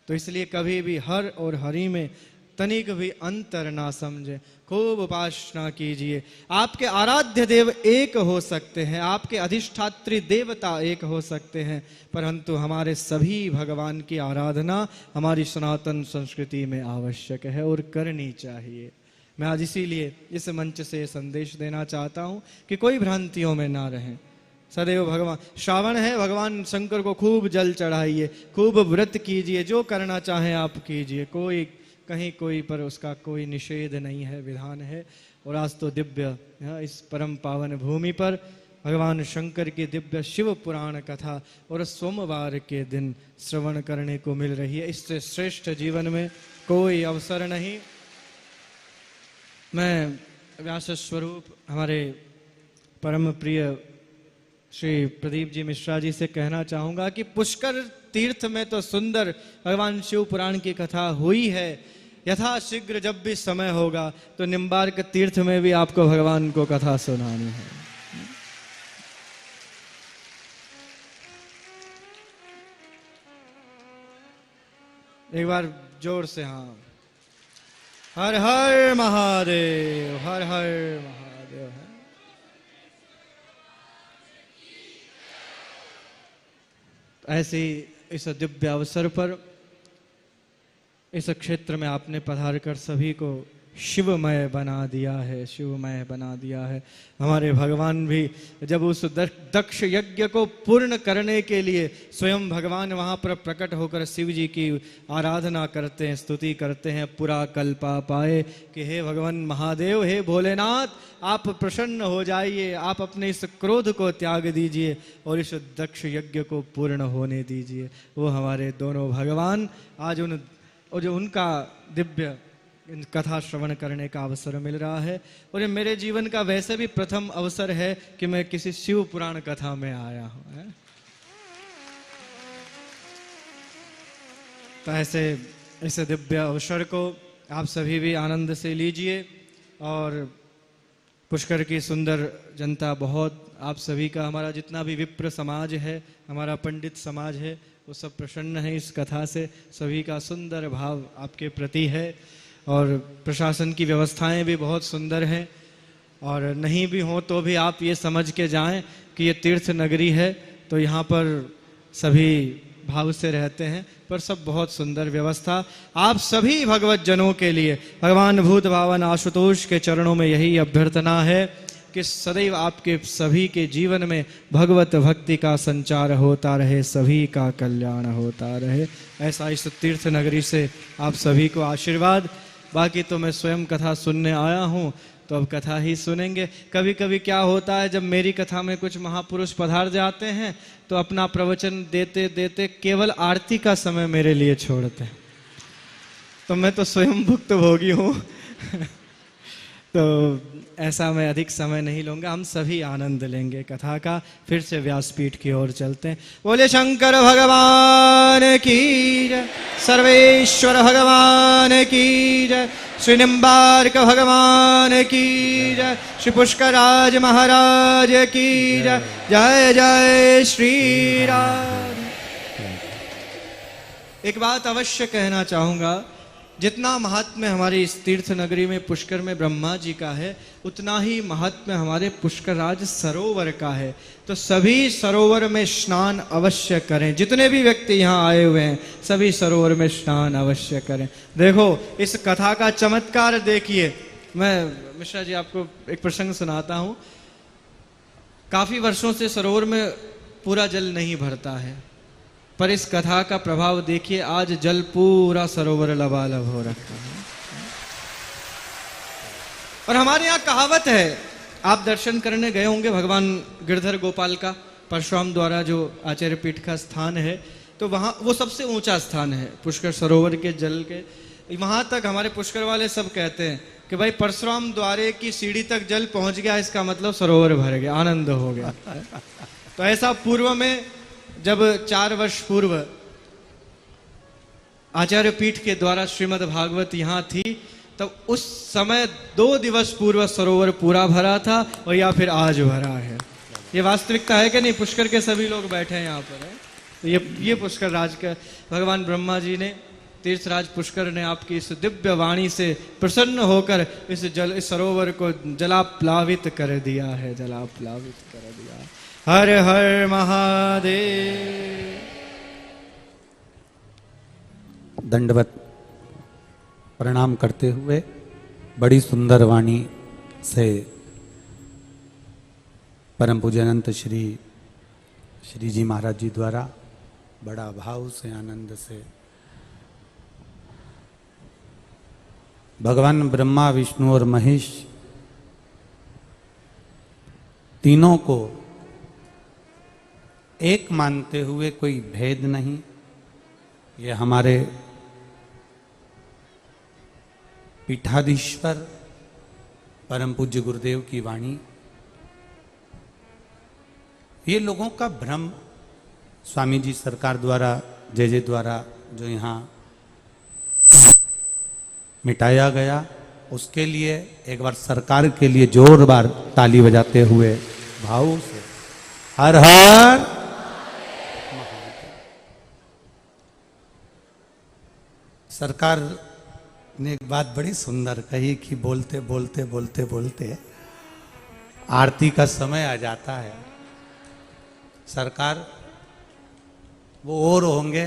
तो इसलिए कभी भी हर और हरि में तनिक भी अंतर ना समझे, खूब उपासना कीजिए। आपके आराध्य देव एक हो सकते हैं, आपके अधिष्ठात्री देवता एक हो सकते हैं, परंतु हमारे सभी भगवान की आराधना हमारी सनातन संस्कृति में आवश्यक है और करनी चाहिए। मैं आज इसीलिए इस मंच से संदेश देना चाहता हूं कि कोई भ्रांतियों में ना रहें। सदैव भगवान, श्रावण है, भगवान शंकर को खूब जल चढ़ाइए, खूब व्रत कीजिए, जो करना चाहें आप कीजिए। कोई कहीं कोई पर उसका कोई निषेध नहीं है, विधान है। और आज तो दिव्य इस परम पावन भूमि पर भगवान शंकर की दिव्य शिव पुराण कथा और सोमवार के दिन श्रवण करने को मिल रही है। इससे श्रेष्ठ जीवन में कोई अवसर नहीं। मैं व्यास स्वरूप हमारे परम प्रिय श्री प्रदीप जी मिश्रा जी से कहना चाहूँगा कि पुष्कर तीर्थ में तो सुंदर भगवान शिव पुराण की कथा हुई है। यथा शीघ्र जब भी समय होगा तो निम्बार्क तीर्थ में भी आपको भगवान को कथा सुनानी है। एक बार जोर से हाँ, हर हर महादेव, हर हर महादेव है। ऐसी इस दिव्य अवसर पर इस क्षेत्र में आपने पधार कर सभी को शिवमय बना दिया है, शिवमय बना दिया है। हमारे भगवान भी जब उस दक्ष यज्ञ को पूर्ण करने के लिए स्वयं भगवान वहाँ पर प्रकट होकर शिव जी की आराधना करते हैं, स्तुति करते हैं, पूरा कल्पा पाए कि हे भगवान महादेव, हे भोलेनाथ, आप प्रसन्न हो जाइए, आप अपने इस क्रोध को त्याग दीजिए और इस दक्ष यज्ञ को पूर्ण होने दीजिए। वो हमारे दोनों भगवान आज जो उनका दिव्य कथा श्रवण करने का अवसर मिल रहा है। और ये मेरे जीवन का वैसे भी प्रथम अवसर है कि मैं किसी शिव पुराण कथा में आया हूं। तो ऐसे इस दिव्य अवसर को आप सभी भी आनंद से लीजिए। और पुष्कर की सुंदर जनता बहुत, आप सभी का, हमारा जितना भी विप्र समाज है, हमारा पंडित समाज है, वो सब प्रसन्न है इस कथा से। सभी का सुंदर भाव आपके प्रति है और प्रशासन की व्यवस्थाएं भी बहुत सुंदर हैं। और नहीं भी हो तो भी आप ये समझ के जाएं कि ये तीर्थ नगरी है, तो यहाँ पर सभी भाव से रहते हैं, पर सब बहुत सुंदर व्यवस्था। आप सभी भगवत जनों के लिए भगवान भूत भावन आशुतोष के चरणों में यही अभ्यर्थना है कि सदैव आपके सभी के जीवन में भगवत भक्ति का संचार होता रहे, सभी का कल्याण होता रहे। ऐसा इस तीर्थ नगरी से आप सभी को आशीर्वाद। बाकी तो मैं स्वयं कथा सुनने आया हूँ, तो अब कथा ही सुनेंगे। कभी कभी क्या होता है, जब मेरी कथा में कुछ महापुरुष पधार जाते हैं तो अपना प्रवचन देते देते केवल आरती का समय मेरे लिए छोड़ते हैं, तो मैं तो स्वयं भुक्तभोगी हूँ। तो ऐसा मैं अधिक समय नहीं लूंगा, हम सभी आनंद लेंगे कथा का। फिर से व्यासपीठ की ओर चलते हैं। बोले शंकर भगवान की जय, सर्वेश्वर भगवान की जय, श्री निम्बार्क भगवान की जय, श्री पुष्कराज महाराज की जय। जय जय श्री राम। एक बात अवश्य कहना चाहूंगा, जितना महात्म्य हमारी इस तीर्थ नगरी में पुष्कर में ब्रह्मा जी का है, उतना ही महात्म्य हमारे पुष्करराज सरोवर का है। तो सभी सरोवर में स्नान अवश्य करें। जितने भी व्यक्ति यहाँ आए हुए हैं सभी सरोवर में स्नान अवश्य करें। देखो इस कथा का चमत्कार देखिए। मैं मिश्रा जी आपको एक प्रसंग सुनाता हूँ। काफी वर्षों से सरोवर में पूरा जल नहीं भरता है, पर इस कथा का प्रभाव देखिए, आज जल पूरा सरोवर लबालब हो रखा है। और हमारे यहाँ कहावत है, आप दर्शन करने गए होंगे भगवान गिरधर गोपाल का परशुराम द्वारा जो आचार्य पीठ का स्थान है, तो वहाँ वो सबसे ऊंचा स्थान है पुष्कर सरोवर के जल के। वहां तक हमारे पुष्कर वाले सब कहते हैं कि भाई परशुराम द्वारे की सीढ़ी तक जल पहुंच गया, इसका मतलब सरोवर भर गया, आनंद हो गया। तो ऐसा पूर्व में जब 4 वर्ष पूर्व आचार्य पीठ के द्वारा श्रीमद् भागवत यहाँ थी, तब उस समय 2 दिवस पूर्व सरोवर पूरा भरा था, और या फिर आज भरा है। ये वास्तविकता है कि नहीं? पुष्कर के सभी लोग बैठे हैं यहाँ पर है। तो ये पुष्कर राज का भगवान ब्रह्मा जी ने, तीर्थराज पुष्कर ने आपकी इस दिव्य वाणी से प्रसन्न होकर इस सरोवर को जलाप्लावित कर दिया है, जलाप्लावित कर दिया। हर हर महादेव। दंडवत प्रणाम करते हुए बड़ी सुंदर वाणी से परम पूज्य अनंत श्री जी महाराज जी द्वारा बड़ा भाव से, आनंद से भगवान ब्रह्मा, विष्णु और महेश तीनों को एक मानते हुए कोई भेद नहीं, ये हमारे पीठाधीश्वर परम पूज्य गुरुदेव की वाणी। ये लोगों का भ्रम स्वामी जी सरकार द्वारा, जय द्वारा जो यहाँ मिटाया गया, उसके लिए एक बार सरकार के लिए जोरदार ताली बजाते हुए भाव से हर हर। सरकार ने एक बात बड़ी सुंदर कही कि बोलते बोलते बोलते बोलते आरती का समय आ जाता है। सरकार वो और होंगे,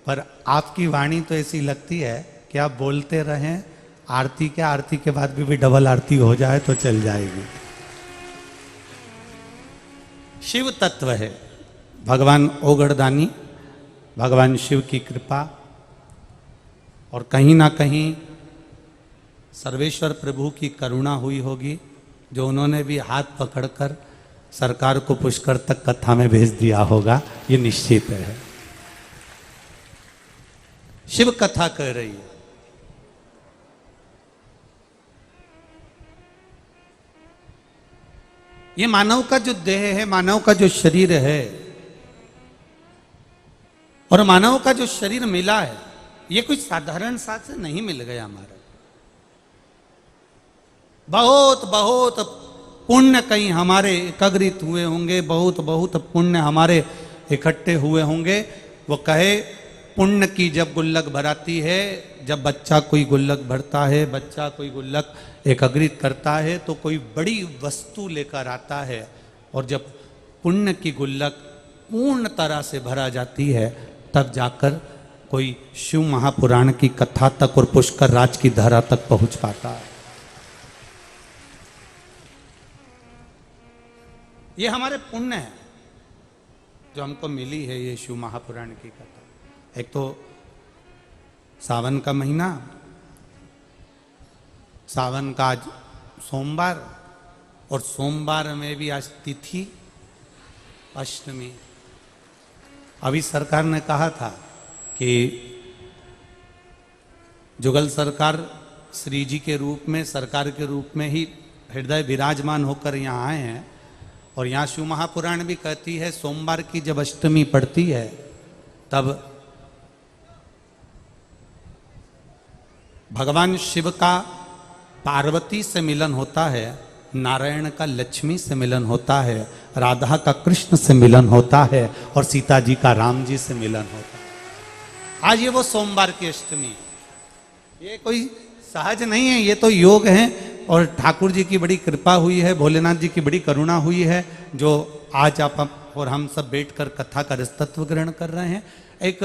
पर आपकी वाणी तो ऐसी लगती है कि आप बोलते रहें, आरती के बाद भी डबल आरती हो जाए तो चल जाएगी। शिव तत्व है, भगवान ओगड़दानी, भगवान शिव की कृपा, और कहीं ना कहीं सर्वेश्वर प्रभु की करुणा हुई होगी, जो उन्होंने भी हाथ पकड़कर सरकार को पुष्कर तक कथा में भेज दिया होगा, ये निश्चित है। शिव कथा कह रही है। ये मानव का जो देह है, मानव का जो शरीर है, और मानव का जो शरीर मिला है, ये कुछ साधारण साथ से नहीं मिल गया हमारा। बहुत बहुत पुण्य कहीं हमारे एकत्रित हुए होंगे, बहुत बहुत पुण्य हमारे इकट्ठे हुए होंगे। वो कहे पुण्य की जब गुल्लक भराती है, जब बच्चा कोई गुल्लक भरता है, बच्चा कोई गुल्लक एकत्रित करता है, तो कोई बड़ी वस्तु लेकर आता है, और जब पुण्य की गुल्लक पूर्ण तरह से भरा जाती है, तब जाकर कोई शिव महापुराण की कथा तक और पुष्कर राज की धरा तक पहुंच पाता है। ये हमारे पुण्य है जो हमको मिली है, ये शिव महापुराण की कथा। एक तो सावन का महीना, सावन का आज सोमवार, और सोमवार में भी आज तिथि अष्टमी। अभी सरकार ने कहा था कि जुगल सरकार श्री जी के रूप में, सरकार के रूप में ही हृदय विराजमान होकर यहाँ आए हैं, और यहाँ शिव महापुराण भी कहती है सोमवार की जब अष्टमी पड़ती है, तब भगवान शिव का पार्वती से मिलन होता है, नारायण का लक्ष्मी से मिलन होता है, राधा का कृष्ण से मिलन होता है, और सीता जी का राम जी से मिलन होता है। आज ये वो सोमवार की अष्टमी। ये कोई सहज नहीं है, ये तो योग है। और ठाकुर जी की बड़ी कृपा हुई है, भोलेनाथ जी की बड़ी करुणा हुई है, जो आज आप और हम सब बैठकर कथा का रसतत्व ग्रहण कर रहे हैं। एक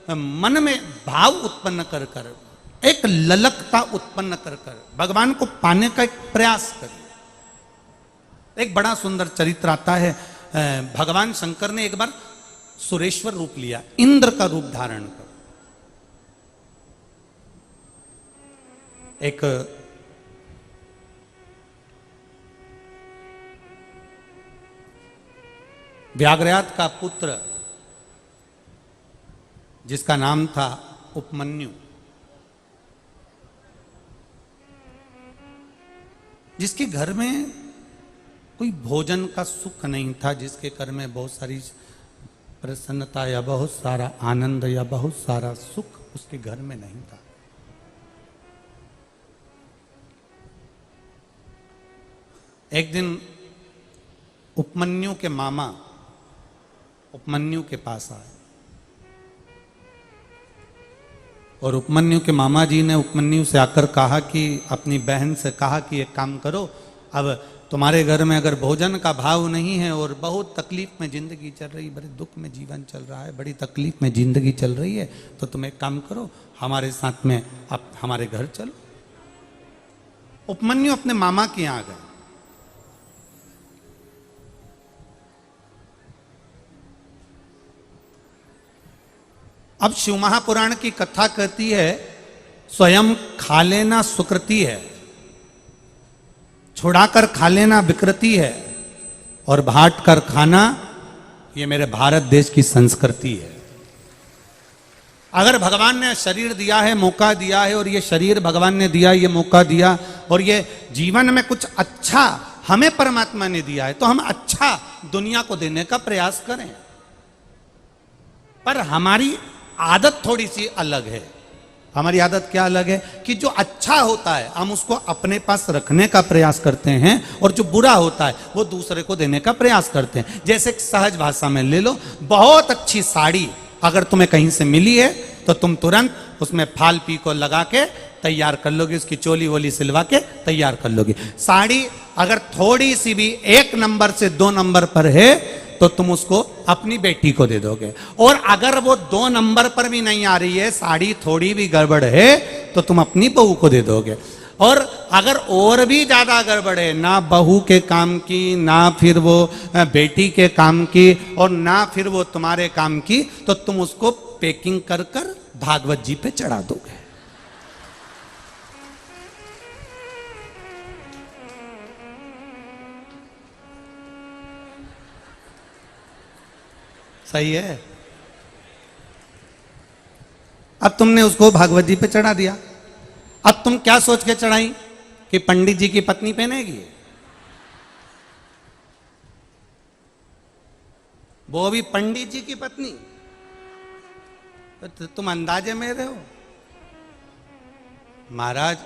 मन में भाव उत्पन्न कर कर, एक ललकता उत्पन्न कर कर भगवान को पाने का एक प्रयास करिए। एक बड़ा सुंदर चरित्र आता है, भगवान शंकर ने एक बार सुरेश्वर रूप लिया, इंद्र का रूप धारण कर। एक व्याघ्रयात का पुत्र जिसका नाम था उपमन्यु, जिसके घर में कोई भोजन का सुख नहीं था, जिसके घर में बहुत सारी प्रसन्नता या बहुत सारा आनंद या बहुत सारा सुख उसके घर में नहीं था। एक दिन उपमन्यु के मामा उपमन्यु के पास आए और उपमन्यु के मामा जी ने उपमन्यु से आकर कहा कि अपनी बहन से कहा कि एक काम करो, अब तुम्हारे घर में अगर भोजन का भाव नहीं है और बहुत तकलीफ में जिंदगी चल रही, बड़े दुख में जीवन चल रहा है, बड़ी तकलीफ में जिंदगी चल रही है, तो तुम एक काम करो, हमारे साथ में आप हमारे घर चलो। उपमन्यु अपने मामा के यहाँ गए। अब शिव महापुराण की कथा कहती है, स्वयं खा लेना सुकृति है, छुड़ाकर खा लेना विकृति है, और बांट कर खाना ये मेरे भारत देश की संस्कृति है। अगर भगवान ने शरीर दिया है, मौका दिया है, और ये शरीर भगवान ने दिया, ये मौका दिया, और ये जीवन में कुछ अच्छा हमें परमात्मा ने दिया है, तो हम अच्छा दुनिया को देने का प्रयास करें। पर हमारी आदत थोड़ी सी अलग है। हमारी आदत क्या अलग है कि जो अच्छा होता है हम उसको अपने पास रखने का प्रयास करते हैं, और जो बुरा होता है वो दूसरे को देने का प्रयास करते हैं। जैसे सहज भाषा में ले लो, बहुत अच्छी साड़ी अगर तुम्हें कहीं से मिली है तो तुम तुरंत उसमें फाल पी को लगा के तैयार कर लोगे, उसकी चोली वोली सिलवा के तैयार कर लोगे। साड़ी अगर थोड़ी सी भी 1 नंबर से 2 नंबर पर है तो तुम उसको अपनी बेटी को दे दोगे, और अगर वो 2 नंबर पर भी नहीं आ रही है, साड़ी थोड़ी भी गड़बड़ है, तो तुम अपनी बहू को दे दोगे। और अगर और भी ज्यादा गड़बड़ है, ना बहू के काम की, ना फिर वो बेटी के काम की, और ना फिर वो तुम्हारे काम की, तो तुम उसको पैकिंग कर कर भागवत जी पे चढ़ा दोगे। सही है। अब तुमने उसको भागवत जी पे चढ़ा दिया। अब तुम क्या सोच के चढ़ाई कि पंडित जी की पत्नी पहनेगी, वो भी पंडित जी की पत्नी, तो तुम अंदाजे में रहे हो। महाराज,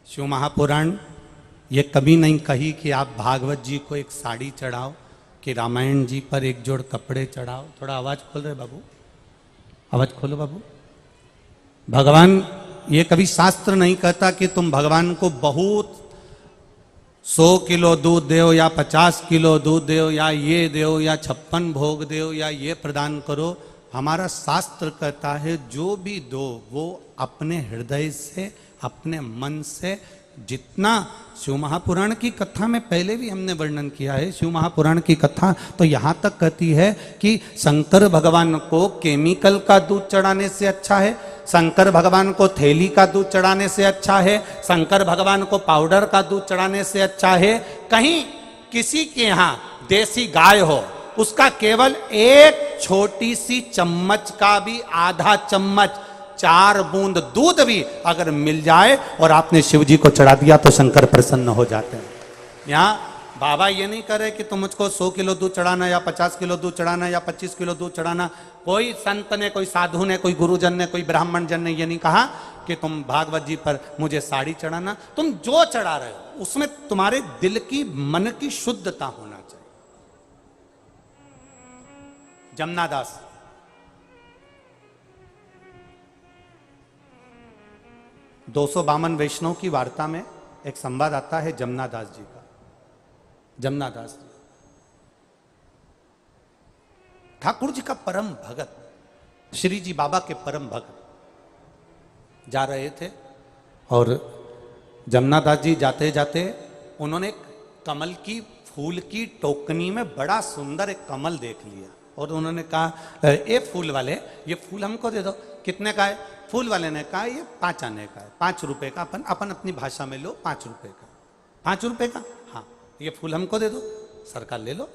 शिव महापुराण ये कभी नहीं कही कि आप भागवत जी को एक साड़ी चढ़ाओ, कि रामायण जी पर एक जोड़ कपड़े चढ़ाओ। थोड़ा आवाज खोल रहे बाबू, आवाज खोलो बाबू। भगवान ये कभी शास्त्र नहीं कहता कि तुम भगवान को बहुत 100 किलो दूध दो या 50 किलो दूध दो या ये दो या 56 भोग दो या ये प्रदान करो। हमारा शास्त्र कहता है जो भी दो वो अपने हृदय से, अपने मन से, जितना शिव महापुराण की कथा में पहले भी हमने वर्णन किया है। शिव महापुराण की कथा तो यहाँ तक कहती है कि शंकर भगवान को केमिकल का दूध चढ़ाने से अच्छा है, शंकर भगवान को थैली का दूध चढ़ाने से अच्छा है, शंकर भगवान को पाउडर का दूध चढ़ाने से अच्छा है। कहीं किसी के यहाँ देसी गाय हो, उसका केवल एक छोटी सी चम्मच का भी आधा चम्मच, 4 बूंद दूध भी अगर मिल जाए और आपने शिव जी को चढ़ा दिया तो शंकर प्रसन्न हो जाते हैं। यहाँ बाबा ये नहीं करे कि तुम मुझको 100 किलो दूध चढ़ाना या 50 किलो दूध चढ़ाना या 25 किलो दूध चढ़ाना। कोई संत ने, कोई साधु ने, कोई गुरुजन ने, कोई ब्राह्मण जन ने ये नहीं कहा कि तुम भागवत जी पर मुझे साड़ी चढ़ाना। तुम जो चढ़ा रहे हो उसमें तुम्हारे दिल की, मन की शुद्धता होना चाहिए। जमनादास 252 वैष्णव की वार्ता में एक संवाद आता है जमुना दास जी का। जमुना दास जी ठाकुर जी का परम भगत, श्री जी बाबा के परम भगत जा रहे थे और जमुना दास जी जाते जाते उन्होंने एक कमल की फूल की टोकनी में बड़ा सुंदर एक कमल देख लिया और उन्होंने कहा ए फूल वाले, ये फूल हमको दे दो। कितने का है? फूल वाले ने कहा ये 5 आने का है, 5 रुपए का। अपन अपनी भाषा में लो, 5 रुपए का। 5 रुपए का? हाँ, ये फूल हमको दे दो, सरकार ले लो।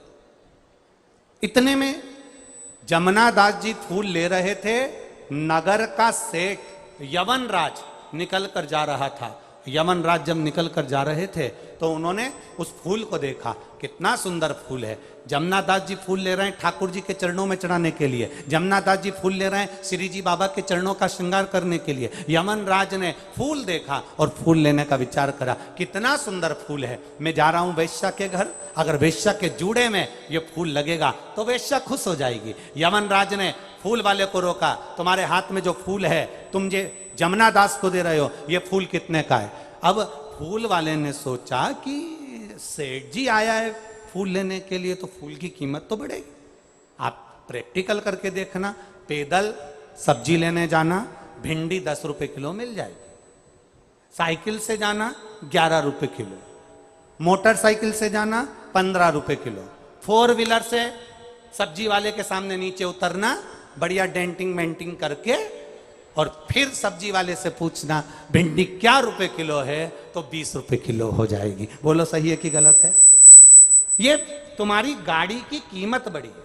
इतने में जमुना दास जी फूल ले रहे थे, नगर का सेठ यवन राज निकल कर जा रहा था। यमन राज जब निकल कर जा रहे थे तो उन्होंने उस फूल को देखा, कितना सुंदर फूल है। जमुना दास जी फूल ले रहे हैं ठाकुर जी के चरणों में चढ़ाने के लिए, जमुना दास जी फूल ले रहे हैं श्री जी बाबा के चरणों का श्रृंगार करने के लिए। यमन राज ने फूल देखा और फूल लेने का विचार करा, कितना सुंदर फूल है, मैं जा रहा हूं वेश्या के घर, अगर वेश्या के जूड़े में ये फूल लगेगा तो वेश्या खुश हो जाएगी। यमन राज ने फूल वाले को रोका, तुम्हारे हाथ में जो फूल है तुम जे जमुना दास को दे रहे हो, ये फूल कितने का है? अब फूल वाले ने सोचा कि सेठ जी आया है फूल लेने के लिए तो फूल की कीमत तो बढ़ेगी। आप प्रैक्टिकल करके देखना, पैदल सब्जी लेने जाना भिंडी 10 रुपए किलो मिल जाएगी, साइकिल से जाना 11 रुपए किलो, मोटरसाइकिल से जाना 15 रुपए किलो, 4 व्हीलर से सब्जी वाले के सामने नीचे उतरना बढ़िया डेंटिंग मेंटिंग करके और फिर सब्जी वाले से पूछना भिंडी क्या रुपए किलो है, तो 20 रुपए किलो हो जाएगी। बोलो सही है कि गलत है? ये तुम्हारी गाड़ी की कीमत बढ़ी है,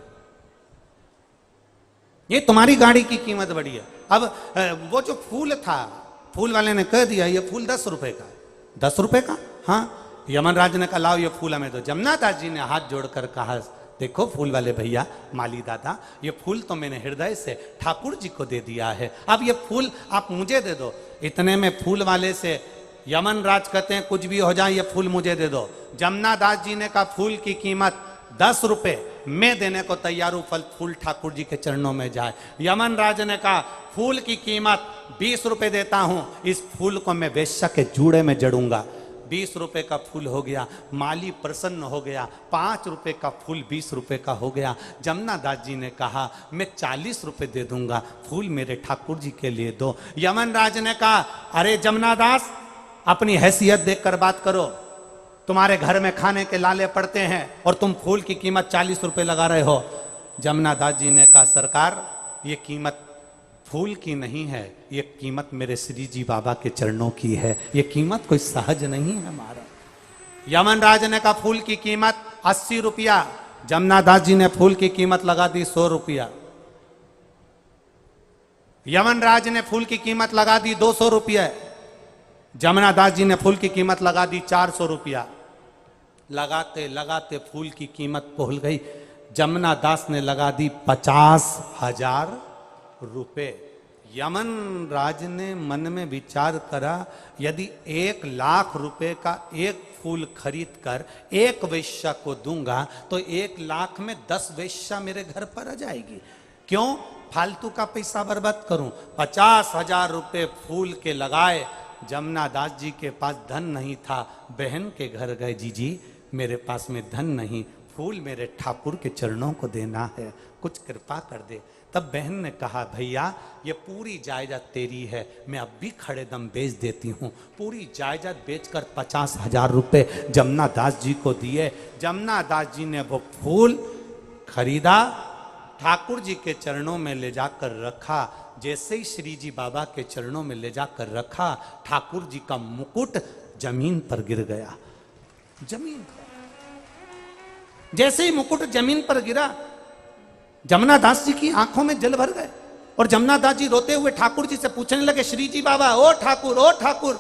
ये तुम्हारी गाड़ी की कीमत बढ़ी है। अब वो जो फूल था, फूल वाले ने कह दिया ये फूल 10 रुपए का है। 10 रुपए का? हाँ। यमन राज ने कहा लाओ ये फूल हमें दो। जमुना दास जी ने हाथ जोड़कर कहा देखो फूल वाले भैया, माली दादा, ये फूल तो मैंने हृदय से ठाकुर जी को दे दिया है, अब ये फूल आप मुझे दे दो। इतने में फूल वाले से यमन राज कहते हैं कुछ भी हो जाए ये फूल मुझे दे दो। जमुना दास जी ने कहा फूल की कीमत 10 रुपए, मैं देने को तैयार हूं, फूल ठाकुर जी के चरणों में जाए। यमन राज ने कहा फूल की कीमत 20 रुपए देता हूं, इस फूल को मैं वेश्या के जूड़े में जड़ूंगा। 20 रुपए का फूल हो गया, माली प्रसन्न हो गया। 5 रुपए का फूल 20 रुपए का हो गया। जमुना दास जी ने कहा मैं 40 रुपए दे दूंगा, फूल मेरे ठाकुर जी के लिए दो। यमन राज ने कहा अरे जमुना दास, अपनी हैसियत देखकर बात करो, तुम्हारे घर में खाने के लाले पड़ते हैं और तुम फूल की कीमत 40 रुपए लगा रहे हो। जमुना दास जी ने कहा सरकार ये कीमत फूल की नहीं है, ये कीमत मेरे श्री जी बाबा के चरणों की है, ये कीमत कोई सहज नहीं है हमारा। यमन राज ने कहा फूल की कीमत 80 रुपया, जमुना दास जी ने फूल की कीमत लगा दी 100 रुपया। यमन राज ने फूल की कीमत लगा दी 200 रुपया, जमुना दास जी ने फूल की कीमत लगा दी 400 रुपया। लगाते लगाते फूल की कीमत पहुंच गई, जमुना दास ने लगा दी 50,000 रुपए। यमन राज ने मन में विचार करा यदि 1 लाख रुपए का एक फूल खरीद कर एक वेश्या को दूंगा तो 1 लाख में 10 वेश्या मेरे घर पर आ जाएगी, क्यों फालतू का पैसा बर्बाद करूं। 50,000 रुपए फूल के लगाए। जमुना दास जी के पास धन नहीं था, बहन के घर गए, जी मेरे पास में धन नहीं, फूल मेरे ठाकुर के चरणों को देना है, कुछ कृपा कर दे। तब बहन ने कहा भैया ये पूरी जायदाद तेरी है, मैं अब भी खड़े दम बेच देती हूँ। पूरी जायदाद बेचकर 50,000 रुपए जमुना दास जी को दिए। जमुना दास जी ने वो फूल खरीदा, ठाकुर जी के चरणों में ले जाकर रखा। जैसे ही श्री जी बाबा के चरणों में ले जाकर रखा, ठाकुर जी का मुकुट जमीन पर गिर गया। जमीन पर जैसे ही मुकुट जमीन पर गिरा, जमुना दास जी की आंखों में जल भर गए और जमुना दास जी रोते हुए ठाकुर जी से पूछने लगे श्री जी बाबा, ओ ठाकुर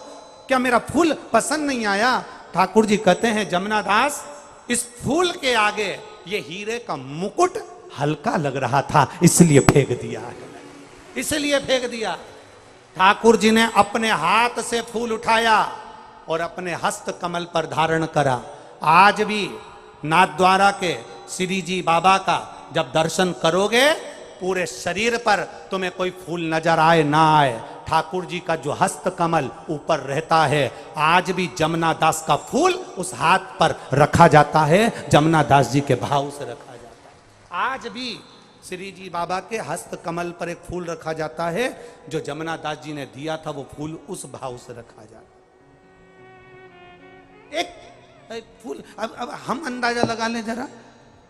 क्या मेरा फूल पसंद नहीं आया? ठाकुर जी कहते हैं जमुना दास, इस फूल के आगे ये हीरे का मुकुट हल्का लग रहा था, इसलिए फेंक दिया है, इसलिए फेंक दिया। ठाकुर जी ने अपने हाथ से फूल उठाया और अपने हस्त कमल पर धारण करा। आज भी नाथद्वारा के श्री जी बाबा का जब दर्शन करोगे पूरे शरीर पर तुम्हें कोई फूल नजर आए ना आए, ठाकुर जी का जो हस्त कमल ऊपर रहता है, आज भी जमुना दास का फूल उस हाथ पर रखा जाता है, जमुना दास जी के भाव से रखा जाता है। आज भी श्री जी बाबा के हस्त कमल पर एक फूल रखा जाता है, जो जमुना दास जी ने दिया था, वो फूल उस भाव से रखा जाता है। एक फूल, अब हम अंदाजा लगा लें जरा,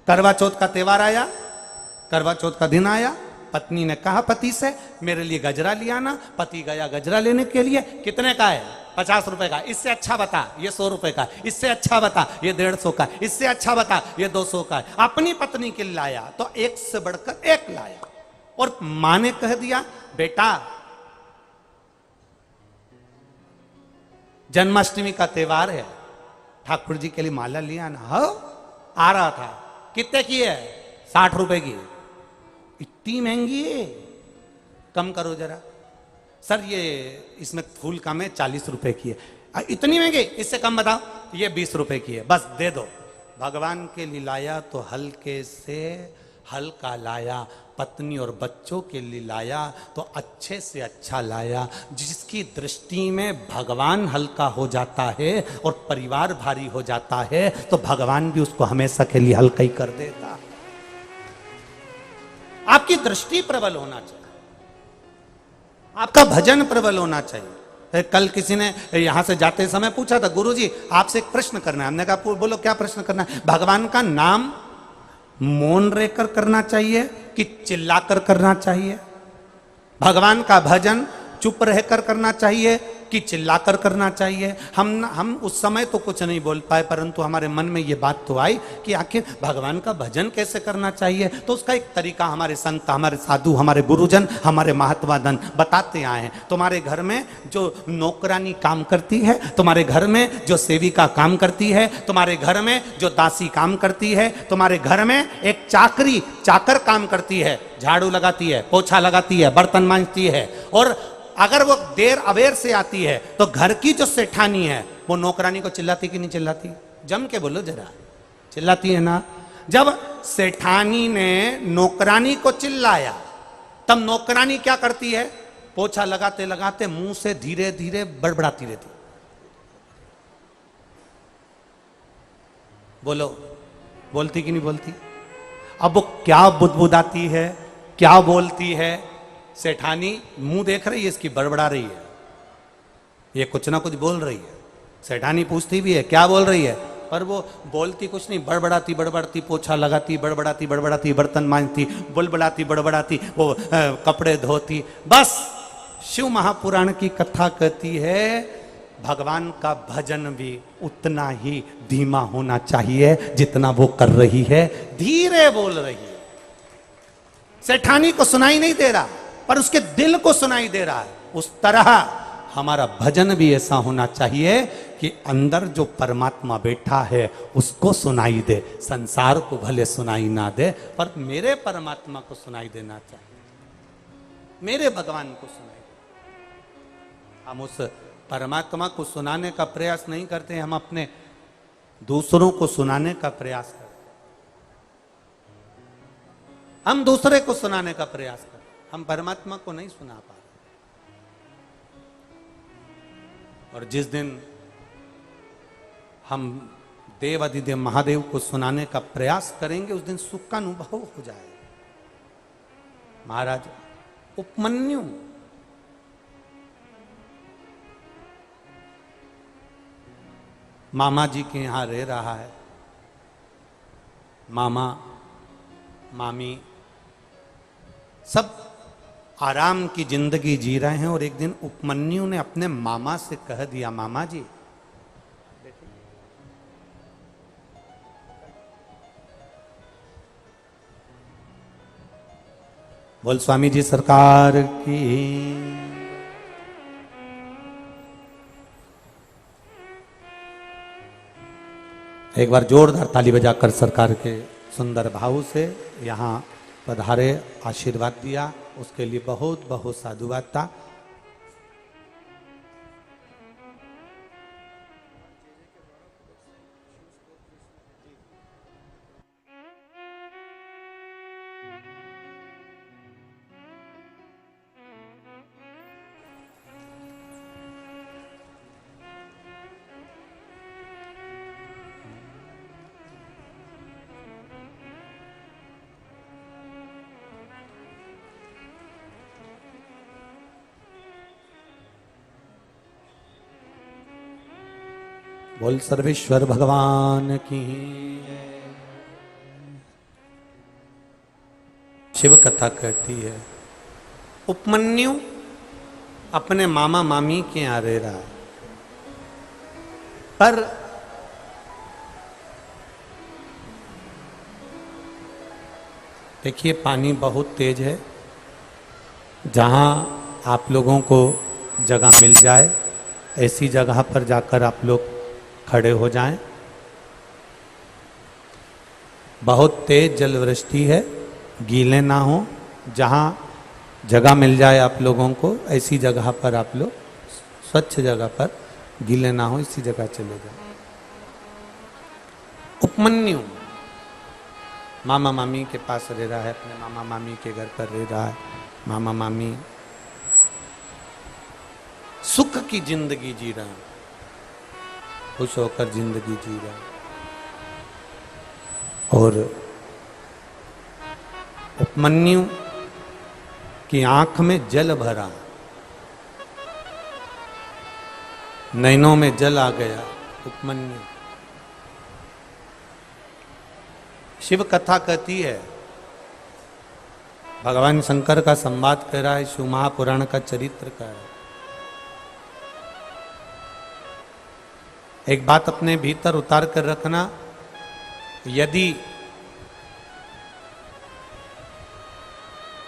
करवा चौथ का त्योहार आया, करवा चौथ का दिन आया, पत्नी ने कहा पति से मेरे लिए गजरा लिया ना, पति गया गजरा लेने के लिए, कितने का है? 50 रुपए का। इससे अच्छा बता, ये 100 रुपए का। इससे अच्छा बता, ये 150 का। इससे अच्छा बता, ये 200 का है। अपनी पत्नी के लाया तो एक से बढ़कर एक लाया, और मां ने कह दिया बेटा जन्माष्टमी का त्योहार है, ठाकुर जी के लिए माला लिया ना। हो आ रहा था, कितने की है? 60 रुपए की। इतनी महंगी है, कम करो जरा। सर ये इसमें फूल कम है, 40 रुपए की है। इतनी महंगी, इससे कम बताओ। ये 20 रुपए की है, बस दे दो। भगवान के लिए लाया तो हल्के से हल्का लाया, पत्नी और बच्चों के लिए लाया तो अच्छे से अच्छा लाया। जिसकी दृष्टि में भगवान हल्का हो जाता है और परिवार भारी हो जाता है, तो भगवान भी उसको हमेशा के लिए हल्का ही कर देता। आपकी दृष्टि प्रबल होना चाहिए, आपका भजन प्रबल होना चाहिए। कल किसी ने यहां से जाते समय पूछा था, गुरुजी आपसे एक प्रश्न करना है। हमने कहा बोलो क्या प्रश्न करना है? भगवान का नाम मौन रहकर करना चाहिए कि चिल्लाकर करना चाहिए? भगवान का भजन चुप रहकर करना चाहिए कि चिल्लाकर करना चाहिए? हम उस समय तो कुछ नहीं बोल पाए, परंतु हमारे मन में ये बात तो आई कि आखिर भगवान का भजन कैसे करना चाहिए। तो उसका एक तरीका हमारे संत, हमारे साधु, हमारे गुरुजन, हमारे महात्मादन बताते आए हैं। तुम्हारे घर में जो नौकरानी काम करती है, तुम्हारे घर में जो सेविका काम करती है, तुम्हारे घर में जो दासी काम करती है, तुम्हारे घर में एक चाकर काम करती है, झाड़ू लगाती है, पोछा लगाती है, बर्तन मांजती है, और अगर वो देर अवेर से आती है तो घर की जो सेठानी है वो नौकरानी को चिल्लाती कि नहीं चिल्लाती? जम के बोलो जरा, चिल्लाती है ना? जब सेठानी ने नौकरानी को चिल्लाया, तब नौकरानी क्या करती है? पोछा लगाते लगाते मुंह से धीरे धीरे बड़बड़ाती रहती। बोलो, बोलती कि नहीं बोलती? अब वो क्या बुदबुदाती है, क्या बोलती है? सेठानी मुंह देख रही है, इसकी बड़बड़ा रही है, ये कुछ ना कुछ बोल रही है। सेठानी पूछती भी है क्या बोल रही है, पर वो बोलती कुछ नहीं, बड़बड़ाती बड़बड़ाती, पोछा लगाती, बड़बड़ाती बड़बड़ाती, बर्तन मांजती, बुलबुलाती बड़बड़ाती, वो कपड़े धोती। बस शिव महापुराण की कथा कहती है भगवान का भजन भी उतना ही धीमा होना चाहिए जितना वो कर रही है, धीरे बोल रही है। सेठानी को सुनाई नहीं दे रहा, पर उसके दिल को सुनाई दे रहा है। उस तरह हमारा भजन भी ऐसा होना चाहिए कि अंदर जो परमात्मा बैठा है उसको सुनाई दे, संसार को भले सुनाई ना दे, पर मेरे परमात्मा को सुनाई देना चाहिए, मेरे भगवान को सुनाई दे। हम उस परमात्मा को सुनाने का प्रयास नहीं करते, हम अपने दूसरों को सुनाने का प्रयास करते, हम दूसरे को सुनाने का प्रयास करते, हम परमात्मा को नहीं सुना पा रहे। और जिस दिन हम देव अधिदेव महादेव को सुनाने का प्रयास करेंगे, उस दिन सुख का अनुभव हो जाएगा। महाराज उपमन्यु मामा जी के यहां रह रहा है, मामा मामी सब आराम की जिंदगी जी रहे हैं, और एक दिन उपमन्यु ने अपने मामा से कह दिया, मामा जी बोल स्वामी जी सरकार की। एक बार जोरदार ताली बजाकर सरकार के सुंदर भाव से यहाँ पधारे, आशीर्वाद दिया, उसके लिए बहुत बहुत साधुवाद था। बोल सर्वेश्वर भगवान की। शिव कथा कहती है उपमन्यु अपने मामा मामी के यहाँ रह रहा, पर देखिए पानी बहुत तेज है, जहां आप लोगों को जगह मिल जाए ऐसी जगह पर जाकर आप लोग खड़े हो जाएं। बहुत तेज जल वृष्टि है, गीले ना हो, जहां जगह मिल जाए आप लोगों को ऐसी जगह पर आप लोग, स्वच्छ जगह पर, गीले ना हो इसी जगह चले जाए। उपमन्यु मामा मामी के पास रह रहा है, अपने मामा मामी के घर पर रह रहा है। मामा मामी सुख की जिंदगी जी रहा है, खुश होकर जिंदगी जी रहा है। और उपमन्यु की आंख में जल भरा, नैनों में जल आ गया। उपमन्यु शिव कथा कहती है, भगवान शंकर का संवाद कर रहा है, शिव महापुराण का चरित्र का है। एक बात अपने भीतर उतार कर रखना, यदि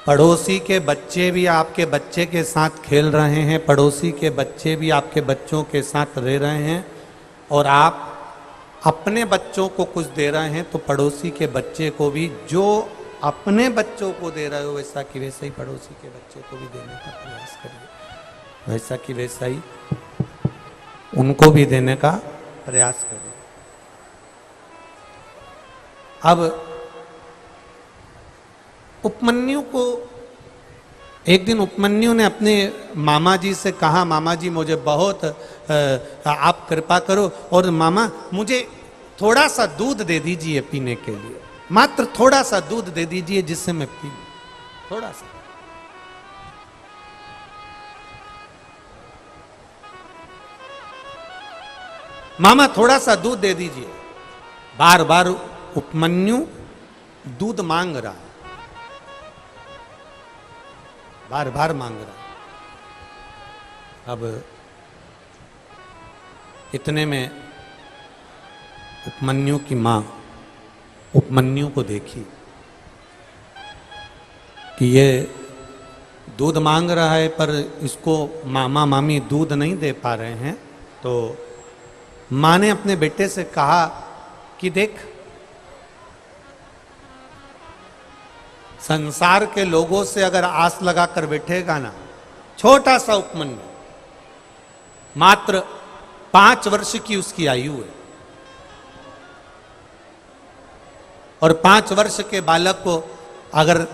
पड़ोसी के बच्चे भी आपके बच्चे के साथ खेल रहे हैं, पड़ोसी के बच्चे भी आपके बच्चों के साथ रह रहे हैं, और आप अपने बच्चों को कुछ दे रहे हैं, तो पड़ोसी के बच्चे को भी जो अपने बच्चों को दे रहे हो वैसा कि वैसा ही पड़ोसी के बच्चे को भी देने का प्रयास करिए, वैसा कि वैसा ही उनको भी देने का प्रयास करिए। अब उपमन्यु को एक दिन उपमन्यु ने अपने मामा जी से कहा, मामा जी मुझे बहुत आप कृपा करो और मामा मुझे थोड़ा सा दूध दे दीजिए पीने के लिए, मात्र थोड़ा सा दूध दे दीजिए जिससे मैं पी लूं, थोड़ा सा। मामा थोड़ा सा दूध दे दीजिए। बार बार उपमन्यु दूध मांग रहा, बार बार मांग रहा। अब इतने में उपमन्यु की मां उपमन्यु को देखी कि ये दूध मांग रहा है पर इसको मामा मामी दूध नहीं दे पा रहे हैं, तो मां ने अपने बेटे से कहा कि देख, संसार के लोगों से अगर आस लगाकर बैठेगा ना, छोटा सा उपमन्यु, मात्र 5 वर्ष की उसकी आयु है, और 5 वर्ष के बालक को अगर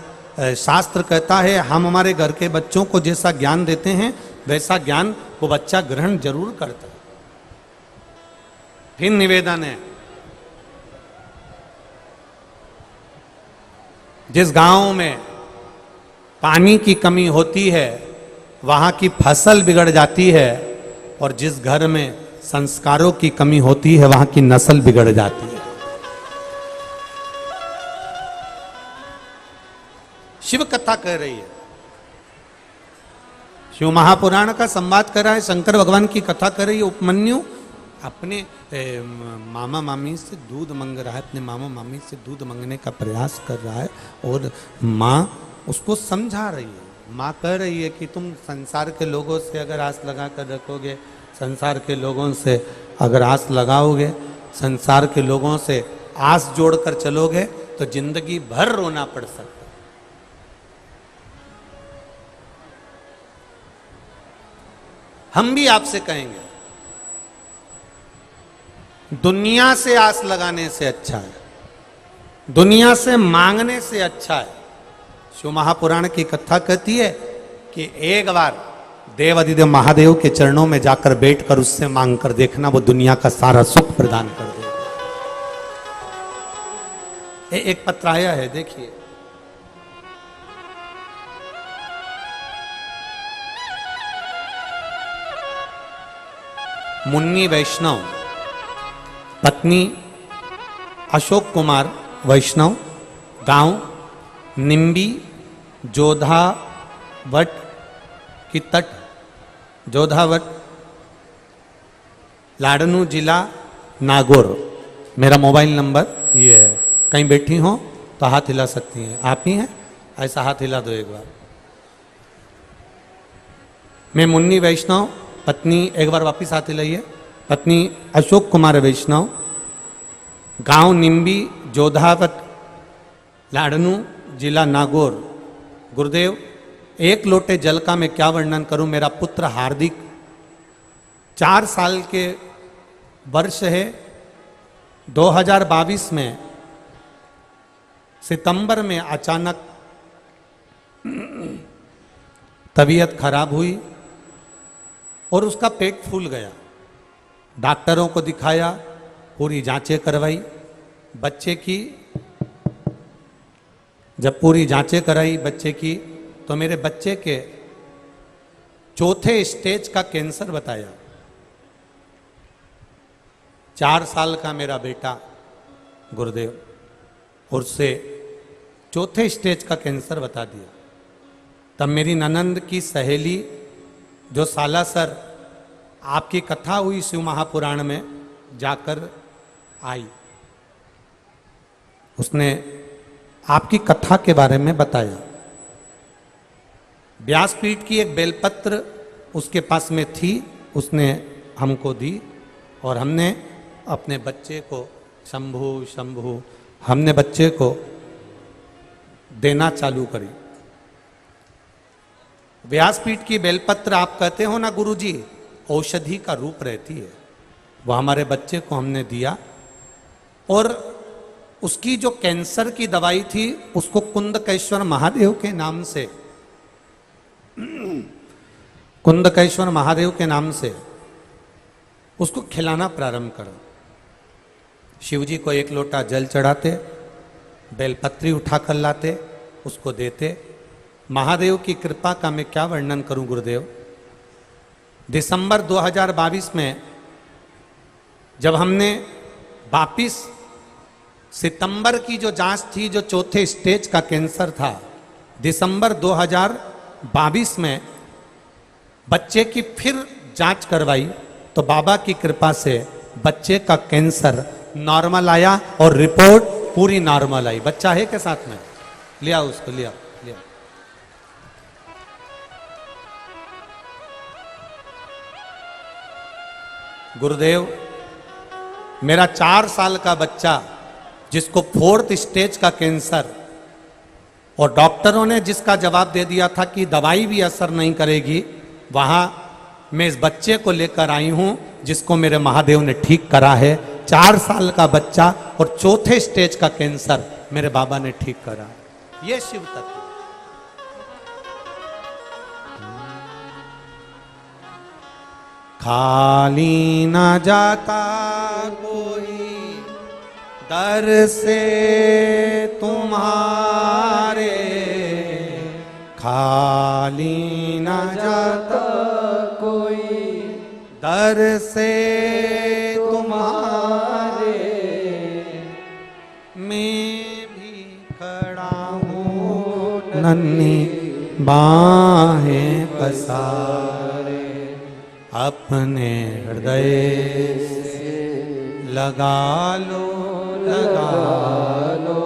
शास्त्र कहता है हम हमारे घर के बच्चों को जैसा ज्ञान देते हैं वैसा ज्ञान वो बच्चा ग्रहण जरूर करता है। फिर निवेदन है, जिस गांव में पानी की कमी होती है वहां की फसल बिगड़ जाती है, और जिस घर में संस्कारों की कमी होती है वहां की नस्ल बिगड़ जाती है। शिव कथा कह रही है, शिव महापुराण का संवाद कर रहा है, शंकर भगवान की कथा कर रही है। उपमन्यु अपने मामा मामी से दूध मांग रहा है, अपने मामा मामी से दूध मांगने का प्रयास कर रहा है, और माँ उसको समझा रही है। माँ कह रही है कि तुम संसार के लोगों से अगर आस लगा कर रखोगे, संसार के लोगों से अगर आस लगाओगे, संसार के लोगों से आस जोड़कर चलोगे तो जिंदगी भर रोना पड़ सकता है। हम भी आपसे कहेंगे, दुनिया से आस लगाने से अच्छा है, दुनिया से मांगने से अच्छा है। शिव महापुराण की कथा कहती है कि एक बार देवादिदेव महादेव के चरणों में जाकर बैठकर उससे मांग कर देखना, वो दुनिया का सारा सुख प्रदान कर देगा। एक पत्र आया है, देखिए। मुन्नी वैष्णव पत्नी अशोक कुमार वैष्णव, गांव निम्बी जोधावट की तट, जोधावट, लाडनू जिला नागौर। मेरा मोबाइल नंबर ये है, कहीं बैठी हो तो हाथ हिला सकती हैं। आप ही हैं, ऐसा हाथ हिला दो एक बार। मैं मुन्नी वैष्णव, पत्नी, एक बार वापिस हाथ हिलाइए, पत्नी अशोक कुमार वैष्णव, गांव निम्बी जोधावट, लाडनू जिला नागौर। गुरुदेव, एक लोटे जल का मैं क्या वर्णन करूं। मेरा पुत्र हार्दिक 4 साल के वर्ष है। 2022 में सितंबर में अचानक तबीयत खराब हुई और उसका पेट फूल गया। डॉक्टरों को दिखाया, पूरी जांचें करवाई बच्चे की। जब पूरी जांचें कराई बच्चे की तो मेरे बच्चे के 4थे स्टेज का कैंसर बताया। 4 साल का मेरा बेटा गुरुदेव, और उससे 4थे स्टेज का कैंसर बता दिया। तब मेरी ननंद की सहेली जो सालासर आपकी कथा हुई शिव महापुराण में जाकर आई, उसने आपकी कथा के बारे में बताया। व्यासपीठ की एक बेलपत्र उसके पास में थी, उसने हमको दी और हमने अपने बच्चे को शंभु शंभु हमने बच्चे को देना चालू करी। व्यासपीठ की बेलपत्र आप कहते हो ना गुरुजी, औषधि का रूप रहती है। वो हमारे बच्चे को हमने दिया और उसकी जो कैंसर की दवाई थी उसको कुंदकेश्वर महादेव के नाम से, कुंदकेश्वर महादेव के नाम से उसको खिलाना प्रारंभ करा। शिव जी को 1 लोटा जल चढ़ाते, बेलपत्री उठाकर लाते, उसको देते। महादेव की कृपा का मैं क्या वर्णन करूं गुरुदेव। दिसंबर 2022 में जब हमने वापिस सितंबर की जो जांच थी, जो 4थे स्टेज का कैंसर था, दिसंबर 2022 में बच्चे की फिर जांच करवाई तो बाबा की कृपा से बच्चे का कैंसर नॉर्मल आया और रिपोर्ट पूरी नॉर्मल आई। बच्चा है के साथ में, लिया उसको, लिया लिया। गुरुदेव, मेरा 4 साल का बच्चा जिसको 4th स्टेज का कैंसर, और डॉक्टरों ने जिसका जवाब दे दिया था कि दवाई भी असर नहीं करेगी, वहां मैं इस बच्चे को लेकर आई हूं जिसको मेरे महादेव ने ठीक करा है। 4 साल का बच्चा और 4थे स्टेज का कैंसर मेरे बाबा ने ठीक करा। ये शिव तत्व। खाली ना जाता कोई दर से तुम्हारे, खाली ना जाता कोई दर से तुम्हारे, मैं भी खड़ा हूँ नन्ही बाहें पसारे, अपने हृदय से लगा लो, लगा लो,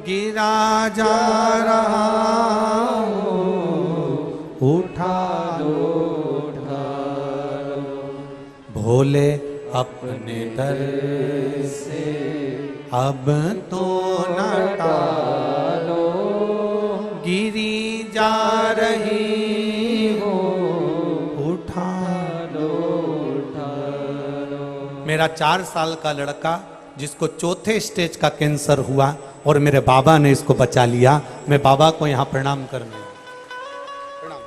गिरा जा रहा हूँ, उठा लो, उठा लो, भोले अपने दर से अब तो न टालो, गिरी जा रही हो, उठा लो, उठा लो। मेरा 4 साल का लड़का जिसको 4थे स्टेज का कैंसर हुआ और मेरे बाबा ने इसको बचा लिया। मैं बाबा को यहाँ प्रणाम करने, प्रणाम,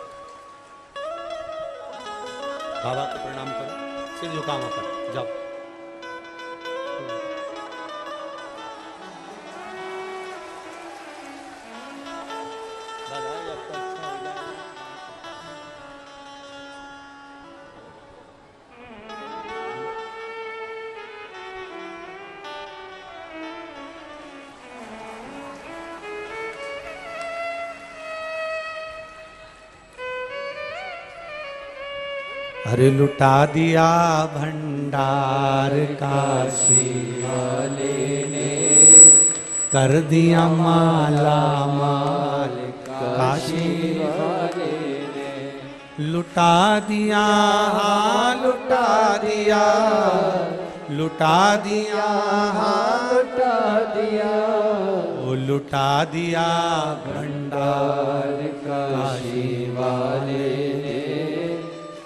बाबा को प्रणाम करो, सिर झुकाओ पर, जाओ। अरे लुटा दिया भंडार काशी वाले ने, कर दिया माला माल काशी वाले ने, लुटा दिया, हाँ लुटा दिया, लुटा दिया, हाँ लुटा दिया, वो लुटा दिया भंडार काशी वाले ने,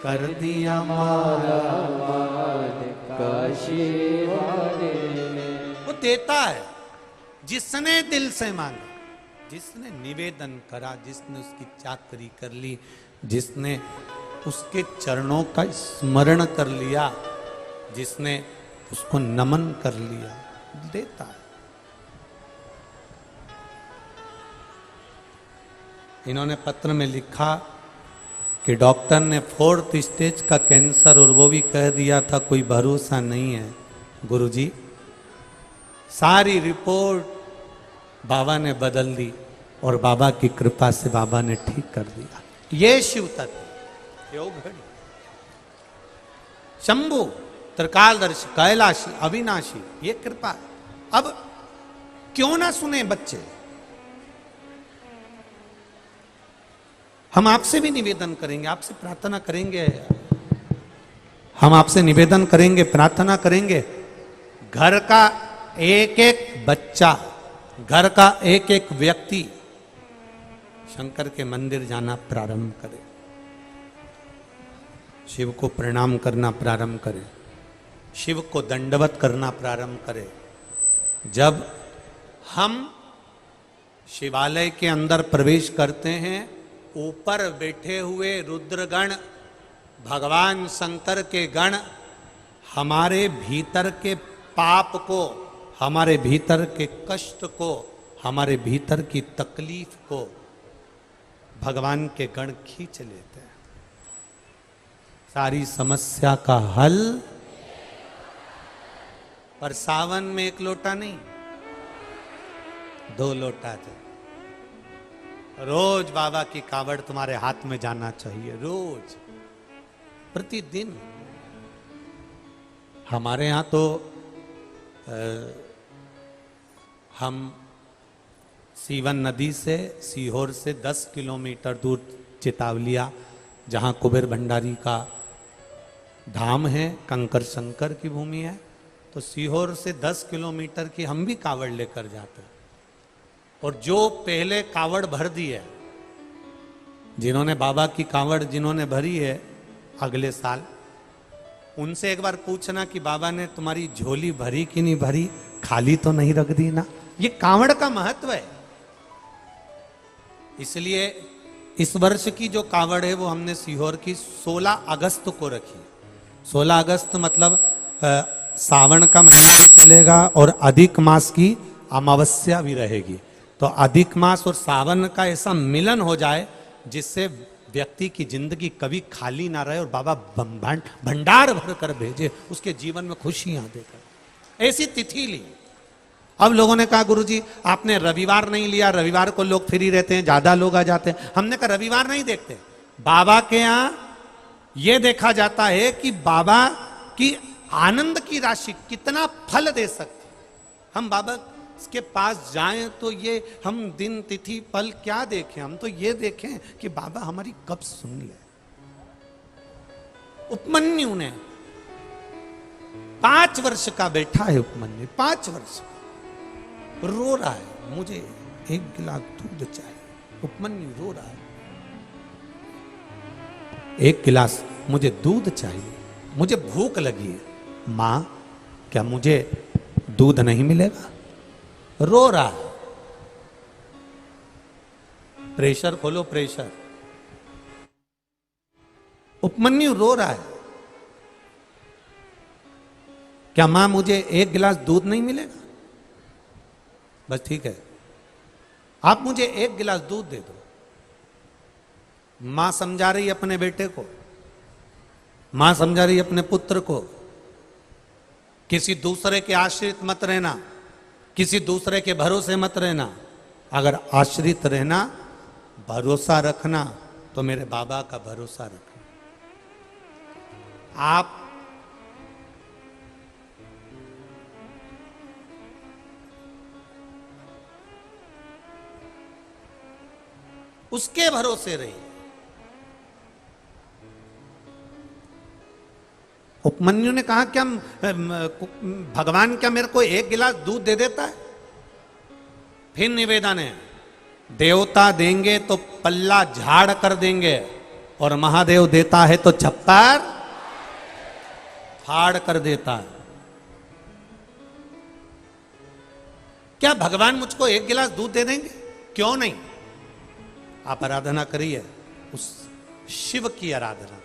कर दिया माला माल काशी वाले ने। वो देता है जिसने दिल से मांगा, जिसने निवेदन करा, जिसने उसकी चाकरी कर ली, जिसने उसके चरणों का स्मरण कर लिया, जिसने उसको नमन कर लिया, देता है। इन्होंने पत्र में लिखा कि डॉक्टर ने 4th स्टेज का कैंसर और वो भी कह दिया था कोई भरोसा नहीं है। गुरुजी सारी रिपोर्ट बाबा ने बदल दी और बाबा की कृपा से बाबा ने ठीक कर दिया। ये शिव तत्व योग घड़ी शंभु त्रिकालदर्शी कैलाशी अविनाशी, ये कृपा है। अब क्यों ना सुने बच्चे, हम आपसे भी निवेदन करेंगे, आपसे प्रार्थना करेंगे, हम आपसे निवेदन करेंगे, प्रार्थना करेंगे, घर का एक एक बच्चा, घर का एक एक व्यक्ति शंकर के मंदिर जाना प्रारंभ करे, शिव को प्रणाम करना प्रारंभ करे, शिव को दंडवत करना प्रारंभ करे। जब हम शिवालय के अंदर प्रवेश करते हैं, ऊपर बैठे हुए रुद्रगण, भगवान शंकर के गण हमारे भीतर के पाप को, हमारे भीतर के कष्ट को, हमारे भीतर की तकलीफ को भगवान के गण खींच लेते हैं। सारी समस्या का हल, पर सावन में 1 लोटा नहीं, 2 लोटा थे। रोज बाबा की कावड़ तुम्हारे हाथ में जाना चाहिए, रोज प्रतिदिन। हमारे यहां तो हम सीवन नदी से, सीहोर से 10 किलोमीटर दूर चितावलिया, जहां कुबेर भंडारी का धाम है, कंकर शंकर की भूमि है, तो सीहोर से 10 किलोमीटर की हम भी कावड़ लेकर जाते हैं। और जो पहले कावड़ भर दी है, जिन्होंने बाबा की कावड़ जिन्होंने भरी है अगले साल, उनसे एक बार पूछना कि बाबा ने तुम्हारी झोली भरी कि नहीं भरी, खाली तो नहीं रख दी ना। ये कावड़ का महत्व है। इसलिए इस वर्ष की जो कावड़ है वो हमने सीहोर की 16 अगस्त को रखी। 16 अगस्त मतलब सावन का महीना भी चलेगा और अधिक मास की अमावस्या भी रहेगी। तो अधिक मास और सावन का ऐसा मिलन हो जाए जिससे व्यक्ति की जिंदगी कभी खाली ना रहे और बाबा भंडार भर कर भेजे, उसके जीवन में खुशियां देकर। ऐसी तिथि ली। अब लोगों ने कहा गुरुजी आपने रविवार नहीं लिया, रविवार को लोग फ्री रहते हैं, ज्यादा लोग आ जाते हैं। हमने कहा रविवार नहीं देखते, बाबा के यहां यह देखा जाता है कि बाबा की आनंद की राशि कितना फल दे सकती। हम बाबा के पास जाएं तो ये हम दिन तिथि पल क्या देखें, हम तो ये देखें कि बाबा हमारी कब सुन ले। उपमन्यु ने 5 वर्ष का बैठा है, उपमन्यु 5 वर्ष रो रहा है, मुझे 1 गिलास दूध चाहिए। उपमन्यु रो रहा है, 1 गिलास मुझे दूध चाहिए, मुझे भूख लगी है। मां क्या मुझे दूध नहीं मिलेगा? रो रहा है। प्रेशर खोलो, प्रेशर। उपमन्यु रो रहा है, क्या मां मुझे 1 गिलास दूध नहीं मिलेगा? बस ठीक है, आप मुझे 1 गिलास दूध दे दो। मां समझा रही अपने बेटे को, मां समझा रही अपने पुत्र को, किसी दूसरे के आश्रित मत रहना, किसी दूसरे के भरोसे मत रहना। अगर आश्रित रहना, भरोसा रखना तो मेरे बाबा का भरोसा रखना। आप उसके भरोसे रहिए। उपमन्यु ने कहा क्या भगवान क्या मेरे को एक गिलास दूध दे देता है? फिर निवेदन है, देवता देंगे तो पल्ला झाड़ कर देंगे, और महादेव देता है तो छप्पर फाड़ कर देता है। क्या भगवान मुझको एक गिलास दूध दे देंगे? क्यों नहीं? आप आराधना करिए, उस शिव की आराधना।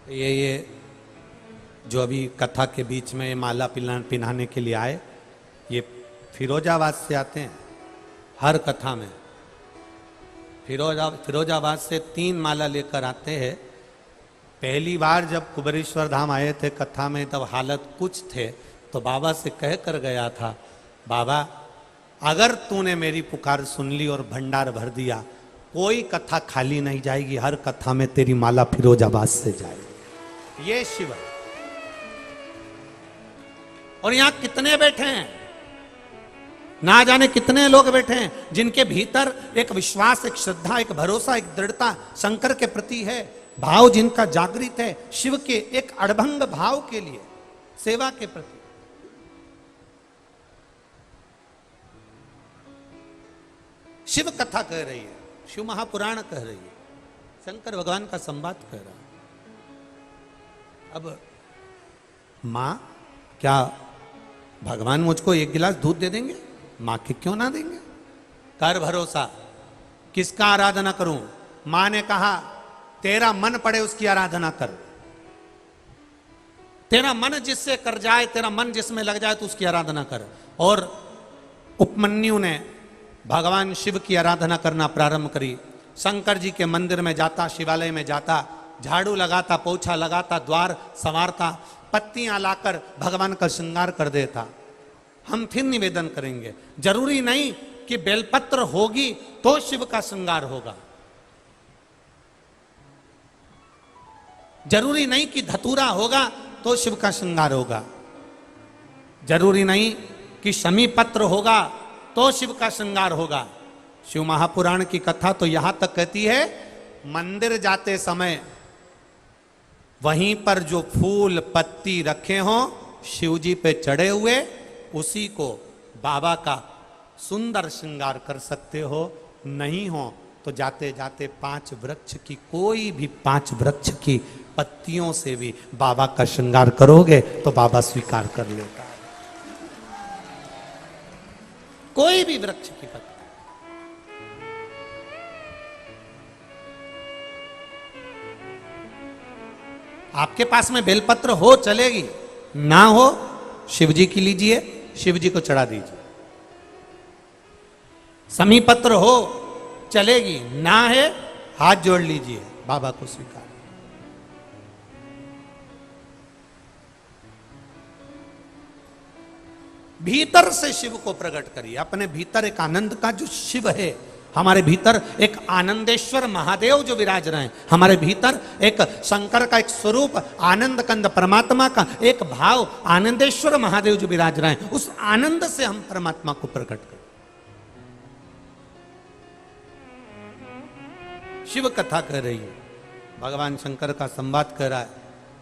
ये जो अभी कथा के बीच में माला पिन्हाने के लिए आए, ये फिरोजाबाद से आते हैं। हर कथा में फिरोजाबाद से 3 माला लेकर आते हैं। पहली बार जब कुबेरेश्वर धाम आए थे कथा में, तब हालत कुछ थे, तो बाबा से कह कर गया था, बाबा अगर तूने मेरी पुकार सुन ली और भंडार भर दिया, कोई कथा खाली नहीं जाएगी, हर कथा में तेरी माला फिरोजाबाद से जाएगी। ये शिव है। और यहां कितने बैठे हैं, ना जाने कितने लोग बैठे हैं जिनके भीतर एक विश्वास, एक श्रद्धा, एक भरोसा, एक दृढ़ता शंकर के प्रति है, भाव जिनका जागृत है शिव के एक अड़भंग भाव के लिए, सेवा के प्रति। शिव कथा कह रही है, शिव महापुराण कह रही है, शंकर भगवान का संवाद कह रहा है। अब मां, क्या भगवान मुझको एक गिलास दूध दे देंगे? मां के क्यों ना देंगे? कर भरोसा। किसका आराधना करूं? मां ने कहा तेरा मन पड़े उसकी आराधना कर। तेरा मन जिससे कर जाए, तेरा मन जिसमें लग जाए तो उसकी आराधना कर। और उपमन्यु ने भगवान शिव की आराधना करना प्रारंभ करी। शंकर जी के मंदिर में जाता, शिवालय में जाता, झाड़ू लगाता, पोछा लगाता, द्वार संवारता, पत्तियां लाकर भगवान का श्रृंगार कर देता। हम फिर निवेदन करेंगे, जरूरी नहीं कि बेलपत्र होगी तो शिव का श्रृंगार होगा, जरूरी नहीं कि धतूरा होगा तो शिव का श्रृंगार होगा, जरूरी नहीं कि शमी पत्र होगा तो शिव का श्रृंगार होगा। शिव महापुराण की कथा तो यहां तक कहती है, मंदिर जाते समय वहीं पर जो फूल पत्ती रखे हों शिव जी पे चढ़े हुए, उसी को बाबा का सुंदर श्रृंगार कर सकते हो। नहीं हो तो जाते जाते 5 वृक्ष की, कोई भी 5 वृक्ष की पत्तियों से भी बाबा का श्रृंगार करोगे तो बाबा स्वीकार कर लेता है। कोई भी वृक्ष की पत्ती। आपके पास में बेलपत्र हो चलेगी, ना हो शिव जी की लीजिए, शिव जी को चढ़ा दीजिए। समी पत्र हो चलेगी, ना है हाथ जोड़ लीजिए, बाबा को स्वीकार। भीतर से शिव को प्रकट करिए। अपने भीतर एक आनंद का जो शिव है, हमारे भीतर एक आनंदेश्वर महादेव जो विराज रहे हैं, हमारे भीतर एक शंकर का एक स्वरूप आनंद कंद परमात्मा का एक भाव आनंदेश्वर महादेव जो विराज रहे हैं, उस आनंद से हम परमात्मा को प्रकट करें। शिव कथा कह रही है, भगवान शंकर का संवाद कर रहा है,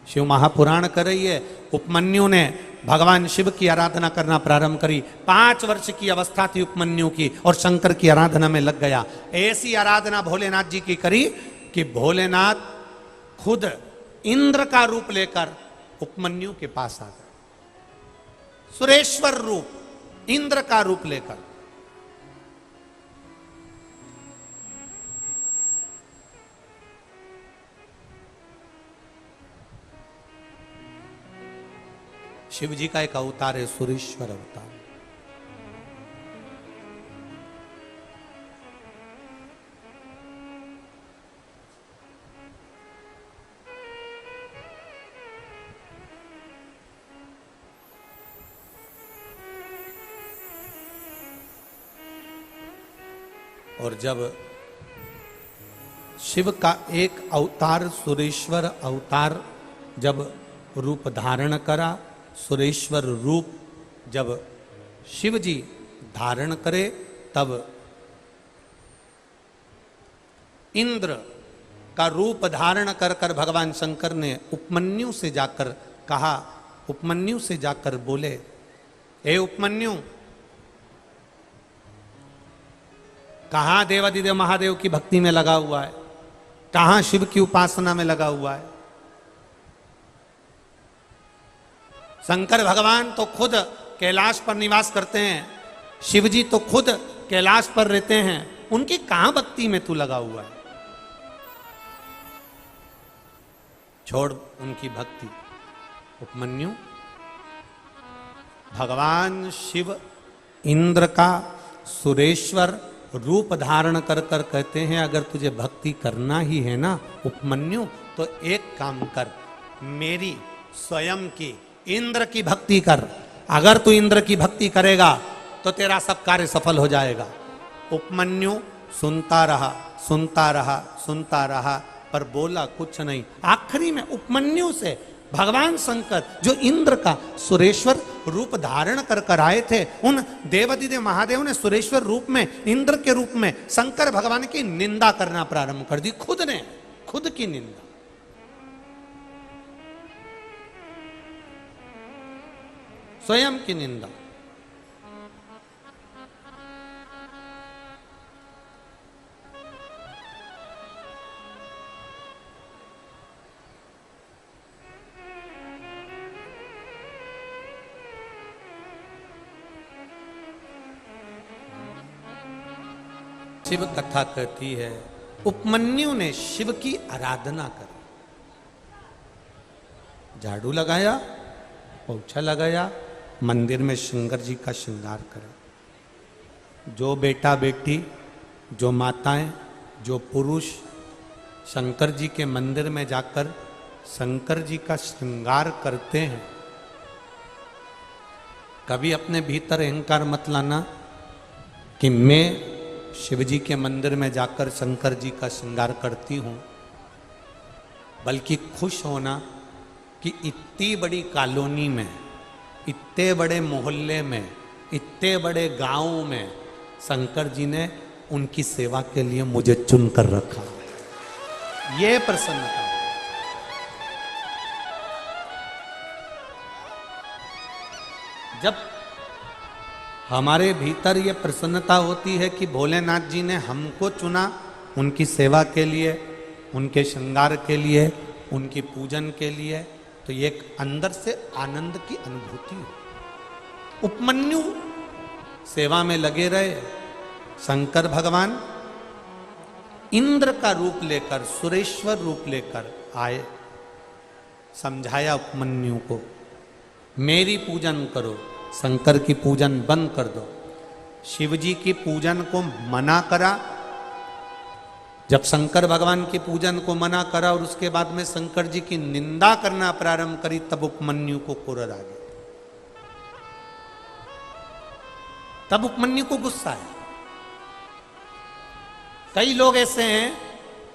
शिव महापुराण कर रही है। उपमन्यु ने भगवान शिव की आराधना करना प्रारंभ करी। 5 वर्ष की अवस्था थी उपमन्यु की, और शंकर की आराधना में लग गया। ऐसी आराधना भोलेनाथ जी की करी कि भोलेनाथ खुद इंद्र का रूप लेकर उपमन्यु के पास आ गए। सुरेश्वर रूप, इंद्र का रूप लेकर। शिव जी का एक अवतार है सुरेश्वर अवतार। और जब शिव का एक अवतार सुरेश्वर अवतार जब रूप धारण करा, सुरेश्वर रूप जब शिव जी धारण करे, तब इंद्र का रूप धारण कर कर भगवान शंकर ने उपमन्यु से जाकर कहा, उपमन्यु से जाकर बोले, हे उपमन्यु, कहां देवादिदेव महादेव की भक्ति में लगा हुआ है, कहां शिव की उपासना में लगा हुआ है। शंकर भगवान तो खुद कैलाश पर निवास करते हैं, शिव जी तो खुद कैलाश पर रहते हैं, उनकी कहां भक्ति में तू लगा हुआ है। छोड़ उनकी भक्ति। उपमन्यु, भगवान शिव इंद्र का सुरेश्वर रूप धारण कर कर कहते हैं, अगर तुझे भक्ति करना ही है ना उपमन्यु, तो एक काम कर, मेरी स्वयं की इंद्र की भक्ति कर। अगर तू इंद्र की भक्ति करेगा तो तेरा सब कार्य सफल हो जाएगा। उपमन्यु सुनता रहा, सुनता रहा, सुनता रहा, पर बोला कुछ नहीं। आखिरी में उपमन्यु से भगवान शंकर जो इंद्र का सुरेश्वर रूप धारण कर कर आए थे, उन देवादिदेव महादेव ने सुरेश्वर रूप में, इंद्र के रूप में शंकर भगवान की निंदा करना प्रारंभ कर दी। खुद ने खुद की निंदा। स्वयं की निंदा। शिव कथा कहती है, उपमन्यु ने शिव की आराधना करी, झाड़ू लगाया, पोछा लगाया, मंदिर में शंकर जी का श्रृंगार करे। जो बेटा बेटी, जो माताएं, जो पुरुष शंकर जी के मंदिर में जाकर शंकर जी का श्रृंगार करते हैं, कभी अपने भीतर अहंकार मत लाना कि मैं शिव जी के मंदिर में जाकर शंकर जी का श्रृंगार करती हूं, बल्कि खुश होना कि इतनी बड़ी कॉलोनी में, इतने बड़े मोहल्ले में, इतने बड़े गांव में शंकर जी ने उनकी सेवा के लिए मुझे चुनकर रखा। ये प्रसन्नता। जब हमारे भीतर ये प्रसन्नता होती है कि भोलेनाथ जी ने हमको चुना उनकी सेवा के लिए, उनके श्रृंगार के लिए, उनकी पूजन के लिए, तो ये एक अंदर से आनंद की अनुभूति है। उपमन्यु सेवा में लगे रहे। शंकर भगवान इंद्र का रूप लेकर, सुरेश्वर रूप लेकर आए। समझाया उपमन्यु को, मेरी पूजन करो, शंकर की पूजन बंद कर दो। शिव जी की पूजन को मना करा। जब शंकर भगवान की पूजन को मना करा और उसके बाद में शंकर जी की निंदा करना प्रारंभ करी, तब उपमन्यु को क्रोध आ गया। तब उपमन्यु को गुस्सा है। कई लोग ऐसे हैं,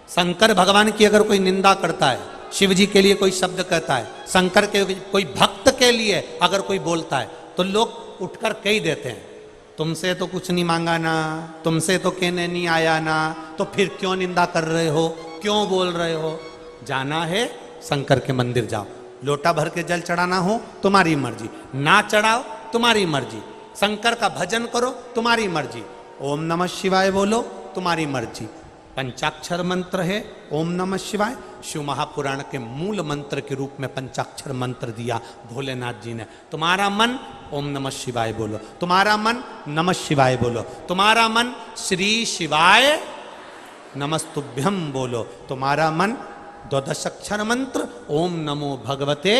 शंकर भगवान की अगर कोई निंदा करता है, शिव जी के लिए कोई शब्द कहता है, शंकर के कोई भक्त के लिए अगर कोई बोलता है, तो लोग उठकर कह देते हैं, तुमसे तो कुछ नहीं मांगा ना, तुमसे तो कहने नहीं आया ना, तो फिर क्यों निंदा कर रहे हो, क्यों बोल रहे हो। जाना है शंकर के मंदिर जाओ, लोटा भर के जल चढ़ाना हो तुम्हारी मर्जी, ना चढ़ाओ तुम्हारी मर्जी, शंकर का भजन करो तुम्हारी मर्जी, ओम नमः शिवाय बोलो तुम्हारी मर्जी। पंचाक्षर मंत्र है ओम नमः शिवाय। शिव महापुराण के मूल मंत्र के रूप में पंचाक्षर मंत्र दिया भोलेनाथ जी ने। तुम्हारा मन ओम नमः शिवाय बोलो, तुम्हारा मन नमः शिवाय बोलो, तुम्हारा मन श्री शिवाय नमस्तुभ्यम बोलो, तुम्हारा मन 12 अक्षर मंत्र ओम नमो भगवते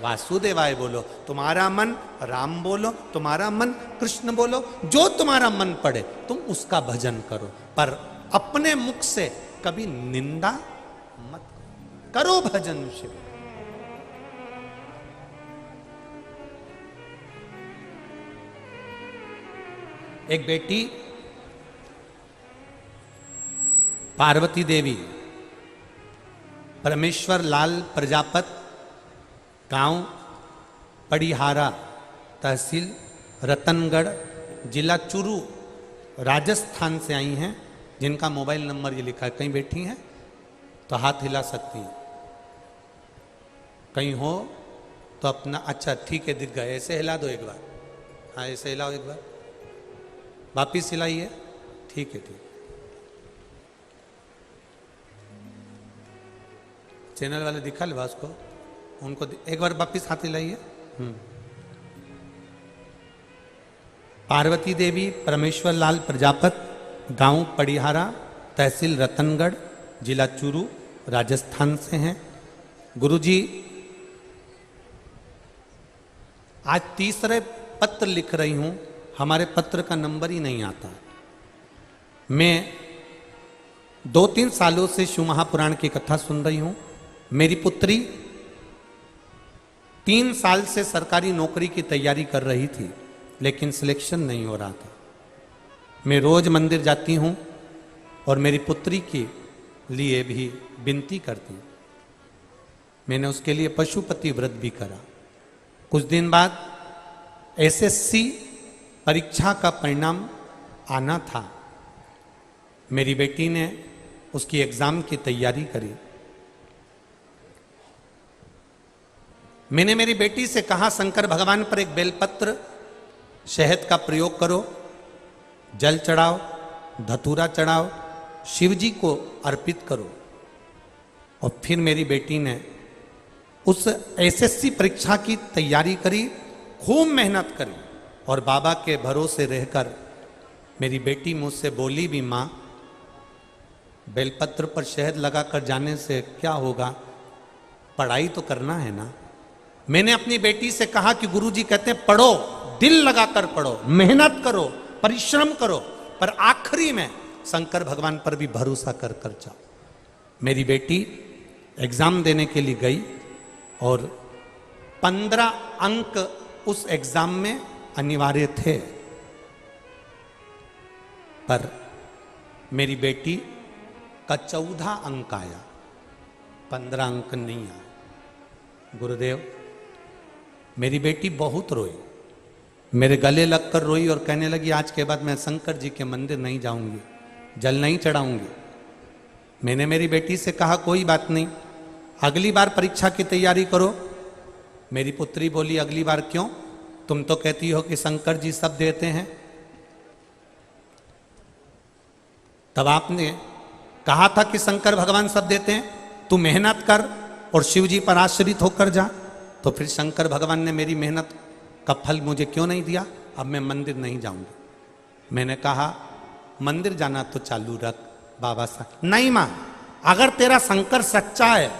वासुदेवाय बोलो, तुम्हारा मन राम बोलो, तुम्हारा मन कृष्ण बोलो, जो तुम्हारा मन पड़े तुम उसका भजन करो, पर अपने मुख से कभी निंदा मत करो। भजन शिव। एक बेटी पार्वती देवी, परमेश्वर लाल प्रजापत, गांव पड़ीहारा, तहसील रतनगढ़, जिला चूरू, राजस्थान से आई हैं, जिनका मोबाइल नंबर ये लिखा है। कहीं बैठी हैं तो हाथ हिला सकती हैं, कहीं हो तो अपना, अच्छा ठीक है दिख गए, ऐसे हिला दो एक बार, हाँ ऐसे हिलाओ एक बार, वापिस हिलाइए, ठीक है ठीक। चैनल वाले दिखा लिबास को, उनको एक बार वापिस हाथ हिलाइए। पार्वती देवी, परमेश्वर लाल प्रजापत, गांव पड़ीहारा, तहसील रतनगढ़, जिला चूरू, राजस्थान से हैं। गुरुजी आज तीसरे पत्र लिख रही हूं, हमारे पत्र का नंबर ही नहीं आता। मैं 2-3 सालों से शिव महापुराण की कथा सुन रही हूं। मेरी पुत्री 3 साल से सरकारी नौकरी की तैयारी कर रही थी, लेकिन सिलेक्शन नहीं हो रहा था। मैं रोज मंदिर जाती हूं और मेरी पुत्री के लिए भी विनती करती हूं। मैंने उसके लिए पशुपति व्रत भी करा। कुछ दिन बाद एसएससी परीक्षा का परिणाम आना था। मेरी बेटी ने उसकी एग्जाम की तैयारी करी। मैंने मेरी बेटी से कहा, शंकर भगवान पर एक बेलपत्र शहद का प्रयोग करो, जल चढ़ाओ, धतूरा चढ़ाओ, शिव जी को अर्पित करो। और फिर मेरी बेटी ने उस एसएससी परीक्षा की तैयारी करी, खूब मेहनत करी, और बाबा के भरोसे रहकर मेरी बेटी मुझसे बोली भी, माँ बेलपत्र पर शहद लगाकर जाने से क्या होगा, पढ़ाई तो करना है ना। मैंने अपनी बेटी से कहा कि गुरुजी कहते हैं पढ़ो, दिल लगाकर पढ़ो, मेहनत करो, परिश्रम करो, पर आखिरी में शंकर भगवान पर भी भरोसा कर कर जाओ। मेरी बेटी एग्जाम देने के लिए गई और 15 अंक उस एग्जाम में अनिवार्य थे, पर मेरी बेटी का 14 अंक आया, 15 अंक नहीं आया। गुरुदेव, मेरी बेटी बहुत रोई, मेरे गले लगकर रोई और कहने लगी, आज के बाद मैं शंकर जी के मंदिर नहीं जाऊंगी, जल नहीं चढ़ाऊंगी। मैंने मेरी बेटी से कहा, कोई बात नहीं, अगली बार परीक्षा की तैयारी करो। मेरी पुत्री बोली, अगली बार क्यों? तुम तो कहती हो कि शंकर जी सब देते हैं। तब आपने कहा था कि शंकर भगवान सब देते हैं, तू मेहनत कर और शिव जी पर आश्रित होकर जा। तो फिर शंकर भगवान ने मेरी मेहनत का फल मुझे क्यों नहीं दिया? अब मैं मंदिर नहीं जाऊंगी। मैंने कहा, मंदिर जाना तो चालू रख बाबा साहब। नहीं मां, अगर तेरा शंकर सच्चा है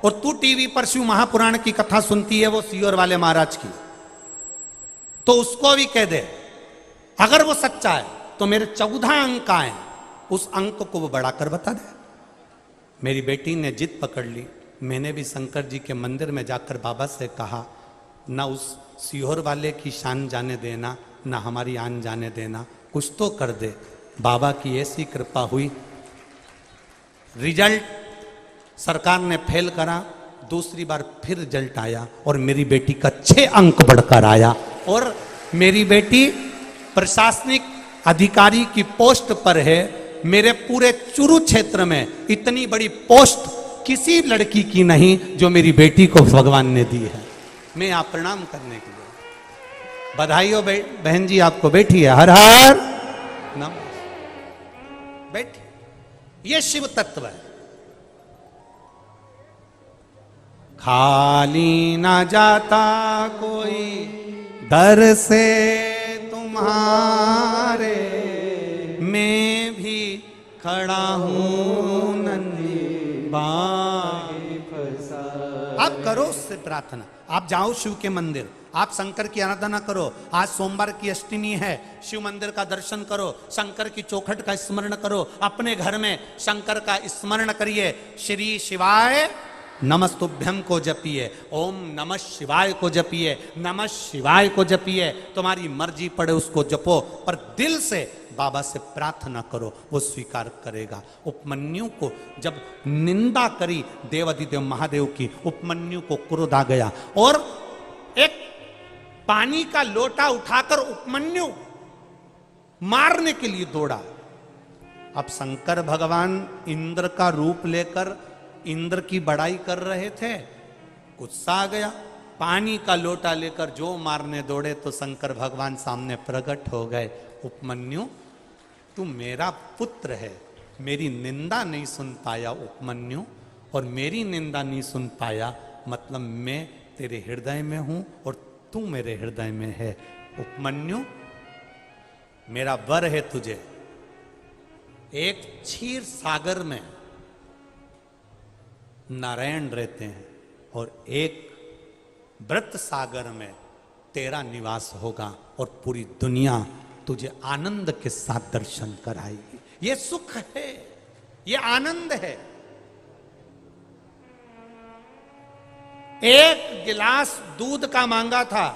और तू टीवी पर शिव महापुराण की कथा सुनती है, वो सीहोर वाले महाराज की, तो उसको भी कह दे, अगर वो सच्चा है तो मेरे 14 अंक आए, उस अंक को वो बढ़ाकर बता दे। मेरी बेटी ने जिद पकड़ ली। मैंने भी शंकर जी के मंदिर में जाकर बाबा से कहा, ना उस सीहोर वाले की शान जाने देना, ना हमारी आन जाने देना, कुछ तो कर दे। बाबा की ऐसी कृपा हुई, रिजल्ट सरकार ने फेल करा, दूसरी बार फिर रिजल्ट आया और मेरी बेटी का 6 अंक बढ़कर आया। और मेरी बेटी प्रशासनिक अधिकारी की पोस्ट पर है। मेरे पूरे चूरू क्षेत्र में इतनी बड़ी पोस्ट किसी लड़की की नहीं जो मेरी बेटी को भगवान ने दी है। मैं यहाँ प्रणाम करने के लिए, बधाई हो बहन जी आपको। बैठिए, हर हर नम, बैठिए। ये शिव तत्व है। खाली ना जाता कोई दर से तुम्हारे, मैं भी खड़ा हूं नन्ही बाहें फंसा। आप करो उससे प्रार्थना, आप जाओ शिव के मंदिर, आप शंकर की आराधना करो। आज सोमवार की अष्टमी है, शिव मंदिर का दर्शन करो, शंकर की चौखट का स्मरण करो, अपने घर में शंकर का स्मरण करिए। श्री शिवाय नमस्तुभ्यम को जपिए, ओम नमः शिवाय को जपिए, नमः शिवाय को जपिए। तुम्हारी मर्जी पड़े उसको जपो, पर दिल से बाबा से प्रार्थना करो, वो स्वीकार करेगा। उपमन्यु को जब निंदा करी देवाधिदेव महादेव की, उपमन्यु को क्रोध आ गया और एक पानी का लोटा उठाकर उपमन्यु मारने के लिए दौड़ा। अब शंकर भगवान इंद्र का रूप लेकर इंद्र की बड़ाई कर रहे थे, गुस्सा आ गया, पानी का लोटा लेकर जो मारने दौड़े तो शंकर भगवान सामने प्रकट हो गए। उपमन्यु, तू मेरा पुत्र है, मेरी निंदा नहीं सुन पाया उपमन्यु, और मेरी निंदा नहीं सुन पाया मतलब मैं तेरे हृदय में हूं और तू मेरे हृदय में है। उपमन्यु, मेरा वर है तुझे, एक क्षीर सागर में नारायण रहते हैं और एक व्रत सागर में तेरा निवास होगा और पूरी दुनिया तुझे आनंद के साथ दर्शन कराएगी। ये सुख है, ये आनंद है। एक गिलास दूध का मांगा था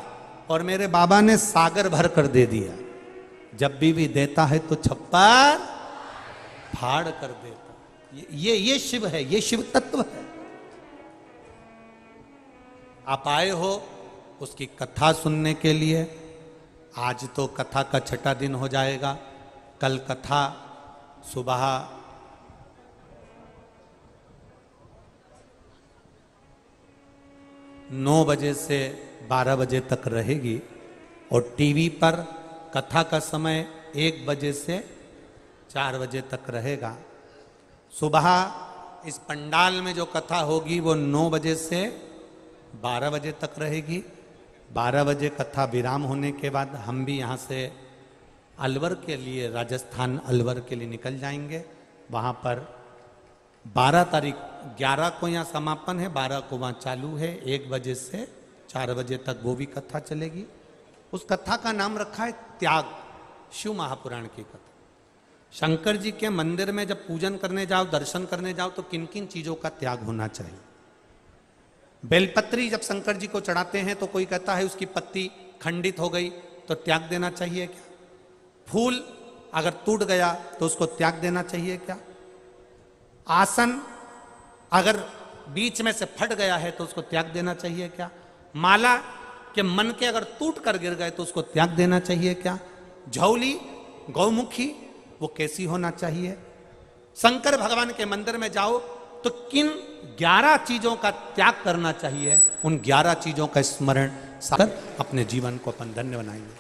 और मेरे बाबा ने सागर भर कर दे दिया। जब भी देता है तो छप्पर फाड़ कर देता। ये शिव है, ये शिव तत्व है। आप आए हो उसकी कथा सुनने के लिए। आज तो कथा का छठा दिन हो जाएगा। कल कथा सुबह 9 बजे से 12 बजे तक रहेगी और टीवी पर कथा का समय 1 बजे से 4 बजे तक रहेगा। सुबह इस पंडाल में जो कथा होगी वो 9 बजे से 12 बजे तक रहेगी। 12 बजे कथा विराम होने के बाद हम भी यहाँ से अलवर के लिए, राजस्थान अलवर के लिए निकल जाएंगे। वहाँ पर 12 तारीख 11 को यहाँ समापन है, 12 को वहाँ चालू है। 1 बजे से 4 बजे तक वो भी कथा चलेगी। उस कथा का नाम रखा है त्याग, शिव महापुराण की कथा। शंकर जी के मंदिर में जब पूजन करने जाओ, दर्शन करने जाओ तो किन किन चीजों का त्याग होना चाहिए। बेलपत्री जब शंकर जी को चढ़ाते हैं तो कोई कहता है उसकी पत्ती खंडित हो गई तो त्याग देना चाहिए क्या? फूल अगर टूट गया तो उसको त्याग देना चाहिए क्या? आसन अगर बीच में से फट गया है तो उसको त्याग देना चाहिए क्या? माला के मन के अगर टूट कर गिर गए तो उसको त्याग देना चाहिए क्या? झौली, गौमुखी, वो कैसी होना चाहिए? शंकर भगवान के मंदिर में जाओ तो किन 11 चीजों का त्याग करना चाहिए? उन 11 चीजों का स्मरण कर अपने जीवन को अपन धन्य बनाएंगे।